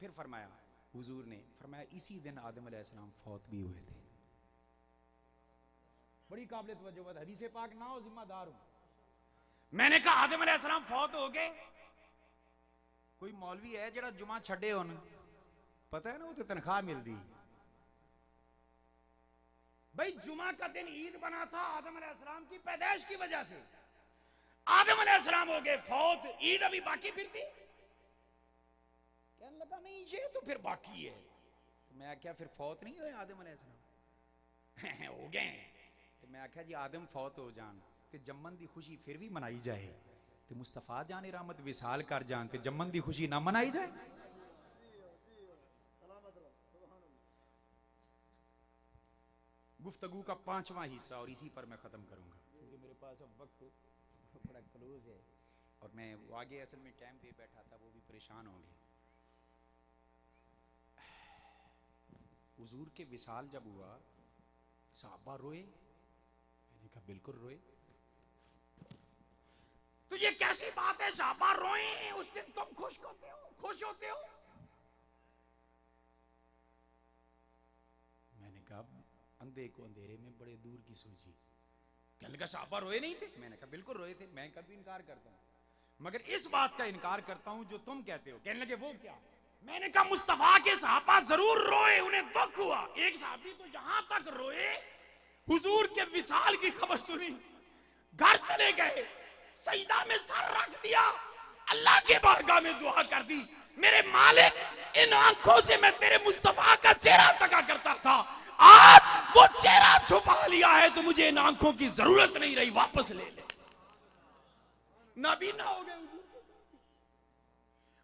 फिर फरमाया हुजूर ने फरमाया इसी दिन आदम अलैहिस्सलाम फौत भी हुए थे। बड़ी काबिल तवज्जो बात, हदीस पाक ना हो जिम्मेदार हूं। मैंने कहा आदम अलैहिस्सलाम फौत हो गए, कोई मौलवी है जरा जुमा छड़े हो ना, पता है ना वो तो तनख्वाह मिलती। भाई जुमा का दिन ईद बना था आदम अलैहिस्सलाम की पैदाइश की वजह से, आदम अलैहिस्सलाम हो गए फौत, ईद अभी बाकी फिर थी। कहने लगा नहीं ये तो फिर बाकी है। तो मैं क्या फिर फौत नहीं हुए आदम अलैहिस्सलाम? हो गए। तो मैं आख्या जी आदम फौत हो जान ते जम्मन दी खुशी फिर भी मनाई जाए, ते मुस्तफा जाने रहमत विसाल कर जान ते जम्मन दी खुशी ना मनाई जाए। गुफ्तगू का 5वां हिस्सा, और इसी पर मैं खत्म करूंगा क्योंकि मेरे पास अब वक्त बड़ा क्लोज है, और मैं वो आगे असल में टाइम दे बैठा था, वो भी परेशान होंगे। हुजूर के विसाल जब हुआ सहाबा रोए। मैंने कहा बिल्कुल रोए। तो ये कैसी बात है सहाबा रोए, उस दिन तुम खुश होते हो, खुश होते हो? मैंने कहा अंधे को अंधेरे में बड़े दूर की सूझी। कहने लगा सहाबा रोए नहीं थे? मैंने कहा बिल्कुल रोए थे, मैं कभी इनकार करता हूं, मगर इस बात का इनकार करता हूं जो तुम कहते हो। कहने लगे वो क्या? मैंने कहा मुस्तफा के सहाबा जरूर रोए, उन्हें दुख हुआ। एक सहाबी तो यहां तक रोए, हुजूर के विसाल की खबर सुनी, घर चले गए, सजदा में सर रख दिया, अल्लाह के बारगाह में दुआ कर दी, मेरे मालिक इन आंखों से मैं तेरे मुस्तफा का चेहरा तका करता था, आज वो चेहरा छुपा लिया है तो मुझे इन आंखों की जरूरत नहीं रही, वापस ले ले। नाबीना हो गए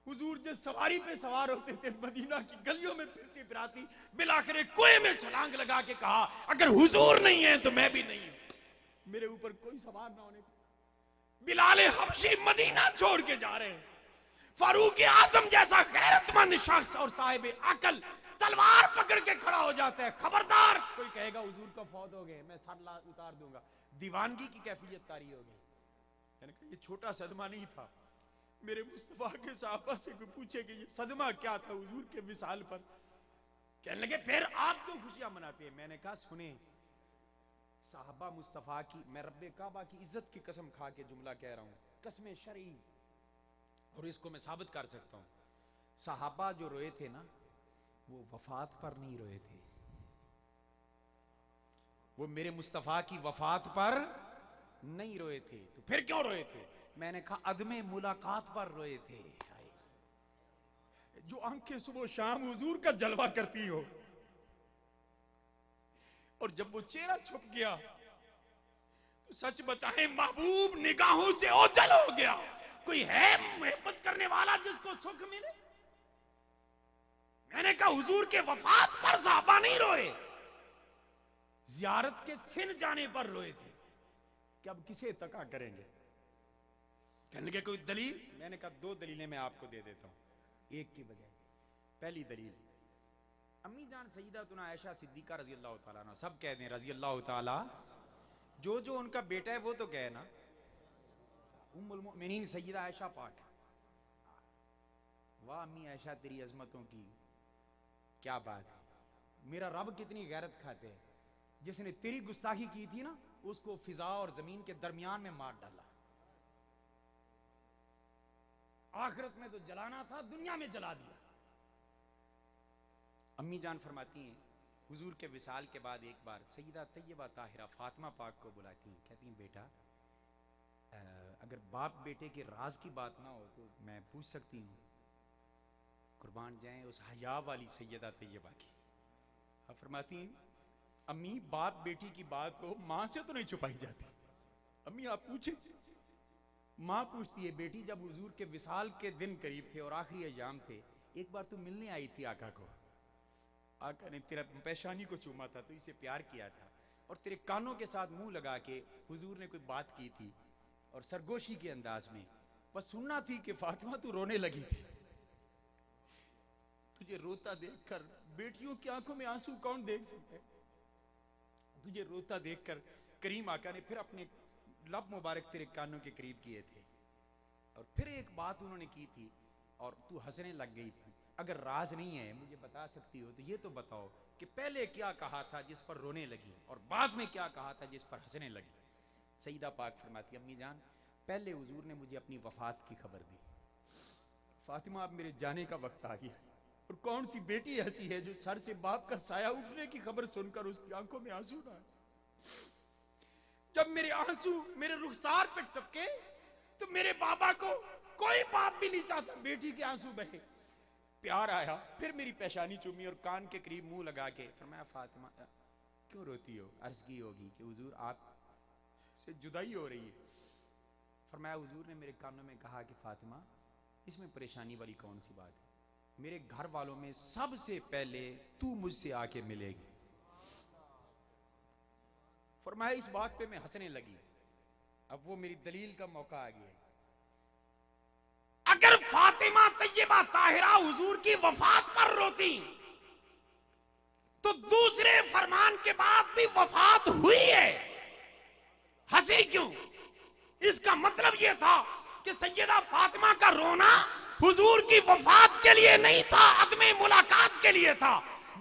हुजूर। जिस सवारी पे सवार होते थे, मदीना की गलियों में फिरती फिराती, बिलाखिर कुएं में छलांग लगा के कहा, अगर हुजूर नहीं है तो मैं भी नहीं हूं, मेरे ऊपर कोई सवार ना होने। बिलाल हबशी मदीना छोड़ के जा रहे हैं। फारूक आजम जैसा गैरतमंद शख्स और साहिब अकल तलवार पकड़ के खड़ा हो जाता है, खबरदार कोई कहेगा हुजूर का फौत हो गए, मैं सर उतार दूंगा, दीवानगी की कैफियत तारी हो गई। मैंने कहा ये छोटा सदमा नहीं था। मेरे मुस्तफा के साहबा से कोई पूछे कि ये सदमा क्या था हुजूर के विसाल पर, कहने लगे फिर आप क्यों खुशियां मनाते हैं। मैंने कहा सुने, साहबा मुस्तफा की, मैं रब्बे काबा की इज्जत की कसम खा के जुमला कह रहा हूं, कसम शरई, और इसको मैं साबित कर सकता हूं। साहबा जो रोए थे ना, वो वफात पर नहीं रोए थे, वो मेरे मुस्तफा की वफात पर नहीं रोए थे। तो फिर क्यों रोए थे? मैंने कहा अदमे मुलाकात पर रोए थे। जो आंखें सुबह शाम हुजूर का जलवा करती हो, और जब वो चेहरा छुप गया तो सच बताएं महबूब निगाहों से ओझल हो गया। कोई है मोहब्बत करने वाला जिसको सुख मिले? मैंने कहा हुजूर के वफात पर साहबा नहीं रोए, जियारत के छिन जाने पर रोए थे कि अब किसे तका करेंगे। कहने लगे कोई दलील? मैंने कहा दो दलीलें मैं आपको दे देता हूं एक की बजाय। पहली दलील, अम्मी जान सईदतुना आयशा सिद्दीका रजी अल्लाह ताला अन्हा, सब कह दें रजी अल्लाह ताला, जो जो उनका बेटा है वो तो कहे ना, उम्मुल मोमिनीन सईदा आयशा पाक। वाह अम्मी आयशा तेरी अजमतों की क्या बात है, मेरा रब कितनी गैरत खाते है, जिसने तेरी गुस्ताखी की थी ना, उसको फिजा और जमीन के दरमियान में मार डाला। आखिरत में तो जलाना था, दुनिया में जला दिया। अम्मी जान फरमाती हैं हुजूर के विसाल के बाद एक बार सईदा तैयबा ताहिरा फातिमा पाक को बुलाती हैं, कहती हैं बेटा अगर बाप बेटे के राज की बात ना हो तो मैं पूछ सकती हूँ? कुर्बान जाएं उस हया वाली सैयदा तैयबा की। अब फरमाती हैं अम्मी बाप बेटी की बात हो, माँ से तो नहीं छुपाई जाती। अम्मी आप पूछे। माँ पूछती है बेटी जब हुजूर के विसाल के दिन करीब थे और आखिरी अय्याम थे, एक बार तू मिलने आई थी आका को, आका ने तेरा पेशानी को चूमा था तो इसे प्यार किया था, और तेरे कानों के साथ मुंह लगा के हुजूर ने कोई बात की थी और सरगोशी के अंदाज में, बस सुनना थी कि फातिमा तू रोने लगी थी। तुझे रोता देखकर बेटियों की आंखों में आंसू कौन देख सकता है? तुझे रोता देखकर करीम आका ने फिर अपने लब मुबारक तेरे कानों के करीब किए थे, और फिर एक बात उन्होंने की थी और तू हंसने लग गई थी। अगर राज नहीं है मुझे बता सकती हो तो ये तो बताओ कि पहले क्या कहा था जिस पर रोने लगी, और बाद में क्या कहा था जिस पर हंसने लगी। सईदा पाक फरमाती अम्मी जान पहले हुजूर ने मुझे अपनी वफात की खबर दी, फातिमा अब मेरे जाने का वक्त आ गया, और कौन सी बेटी ऐसी है जो सर से बाप का साया उठने की खबर सुनकर उसकी आंखों में आंसू ना आए। जब मेरे आंसू मेरे रुखसार पे टपके तो मेरे बाबा को कोई बाप भी नहीं चाहता बेटी के आंसू बहे। प्यार आया, फिर मेरी पेशानी चूमी और कान के करीब मुंह लगा के फरमाया फातिमा क्यों रोती हो? अर्ज की होगी कि हुजूर आप से जुदाई हो रही है। फरमाया हुजूर ने मेरे कानों में कहा कि फातिमा इसमें परेशानी वाली कौन सी बात है, मेरे घर वालों में सबसे पहले तू मुझसे आके मिलेगी। फरमाया इस बात पे मैं हंसने लगी। अब वो मेरी दलील का मौका आ गया। अगर फातिमा तैयबा ताहिरा हुजूर की वफात पर रोती तो दूसरे फरमान के बाद भी वफात हुई है, हंसी क्यों? इसका मतलब यह था कि सैयदा फातिमा का रोना हुजूर की वफात के लिए नहीं था, अदमे मुलाकात के लिए था।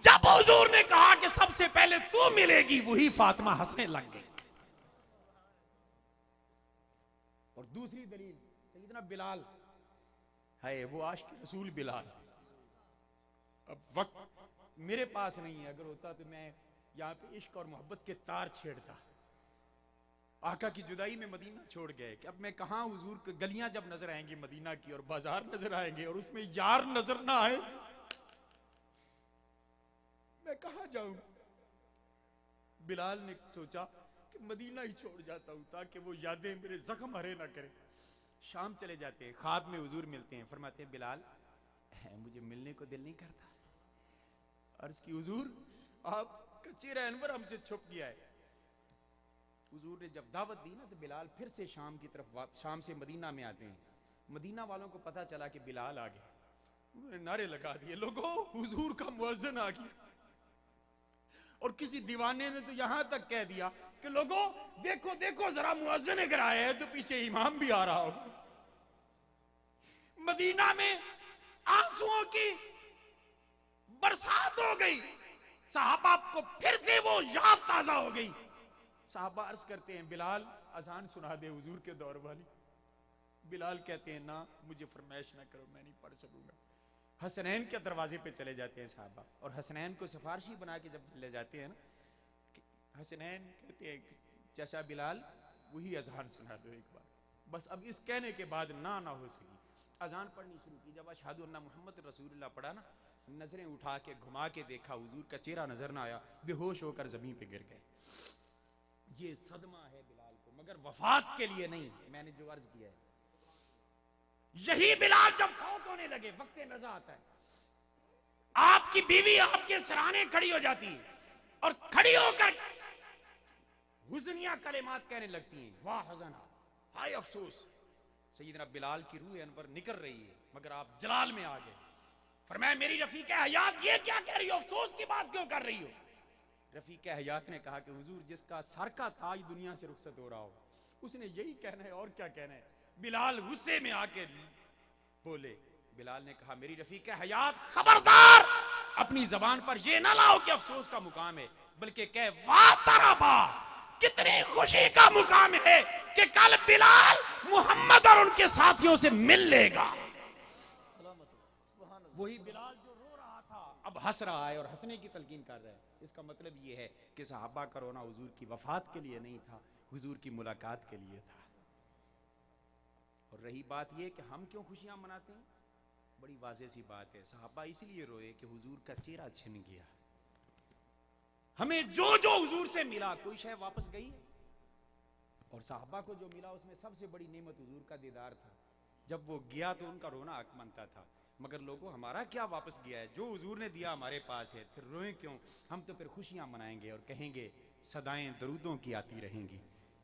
जब हुजूर ने कहा कि सबसे पहले तू मिलेगी, वही फातिमा हंसने लग गई। और दूसरी दलील सैयदना बिलाल है, वो आशिक रसूल बिलाल। अब वक्त मेरे पास नहीं है, अगर होता तो मैं यहां पे इश्क और मोहब्बत के तार छेड़ता। आका की जुदाई में मदीना छोड़ गए कि अब मैं कहां, हुजूर की गलियां जब नजर आएंगी मदीना की और बाजार नजर आएंगे और उसमें यार नजर ना आए, मैं कहां जाऊंगा? बिलाल ने सोचा कि मदीना ही छोड़ जाता हूं ताकि वो यादें मेरे जख्म हरे ना करें। शाम चले जाते हैं, ख्वाब में हुजूर मिलते हैं, फरमाते हैं बिलाल मुझे मिलने को दिल नहीं करता। अर्ज की हुजूर आपका चेहरा अनवर हमसे छुप गया है। हुजूर ने जब दावत दी ना तो बिलाल फिर से शाम की तरफ, शाम से मदीना में आते हैं। मदीना वालों को पता चला कि बिलाल आ गया, उन्होंने नारे लगा दिए, लोगों हुजूर का मुअज्जिन आ गया। और किसी दीवाने ने तो यहां तक कह दिया कि लोगों देखो देखो जरा मुअज्जिन अगर आया है तो पीछे इमाम भी आ रहा होगा। मदीना में आंसुओं की बरसात हो गई, साहबा को फिर से वो याद ताजा हो गई। साहबा अर्ज करते हैं बिलाल अजान सुना दे हुजूर के दौर वाली। बिलाल कहते हैं ना मुझे फरमाइश ना करो, मैं नहीं पढ़ सकूंगा। हसनैन के दरवाजे पे चले जाते हैं साहबा, और हसनैन को सिफारशी बना के जब ले जाते हैं ना, हसनैन कहते हैं चाचा बिलाल वही अजान सुना दो एक बार। बस अब इस कहने के बाद ना हो सकी, अजान पढ़नी शुरू की। जब अशहदु अन्ना मुहम्मद रसूलुल्लाह पढ़ा ना, नजरें उठा के घुमा के देखा, हुजूर का चेहरा नजर ना आया, बेहोश होकर जमीन पे गिर गए। ये सदमा है बिलाल को, मगर वफात के लिए नहीं। मैंने जो अर्ज किया है, यही बिलाल जब फौत होने लगे, वक्त नज़ा आता है, आपकी बीवी आपके सराहने खड़ी हो जाती है और खड़ी होकर हुज़निया कलिमात कहने लगती हैं, वाह हज़ना, हाय अफसोस। सैयदना बिलाल की रूह अनवर निकल रही है, मगर आप जलाल में आ गए। फरमाया मेरी रफीक हयात ये क्या कह रही हो, अफसोस की बात क्यों कर रही हो। रफीक हयात ने कहा कि हुजूर जिसका सर का ताज दुनिया से रुखसत हो रहा हो, उसने यही कहना है और क्या कहना है। बिलाल गुस्से में आके बोले। बिलाल ने कहा मेरी रफीक हयात खबरदार, अपनी जबान पर यह ना लाओ कि अफसोस का मुकाम है, बल्कि कह वाह तराबा, कितनी खुशी का मुकाम है कि कल बिलाल मोहम्मद और उनके साथियों से मिल लेगा। वही बिलाल जो रो रहा था अब हंस रहा है और हंसने की तलकीन कर रहा है। इसका मतलब यह है कि सहाबा का रोना हुजूर की वफात के लिए नहीं था, हुजूर की मुलाकात के लिए था। और रही बात यह कि हम क्यों खुशियां मनाते हैं, बड़ी वाज़ेह सी बात है। सहाबा इसलिए रोए कि हुजूर का चेहरा छिन गया। हमें जो जो हुजूर से मिला कोई शय वापस गई, और सहाबा को जो मिला उसमें सबसे बड़ी नेमत हुजूर का दीदार था। जब वो गया तो उनका रोना अकमनता था, मगर लोगों हमारा क्या वापस गया है, जो हुजूर ने दिया हमारे पास है, फिर रोएं क्यों। हम तो फिर खुशियां मनाएंगे और कहेंगे सदाएं दरूदों की आती रहेंगी,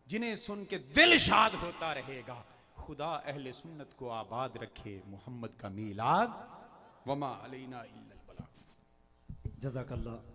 जिन्हें सुन के दिल शाद होता रहेगा। खुदा अहले सुन्नत को आबाद रखे, मोहम्मद का मीलाद वमा अलैना इल्लल बलाग। जज़ाकल्लाह।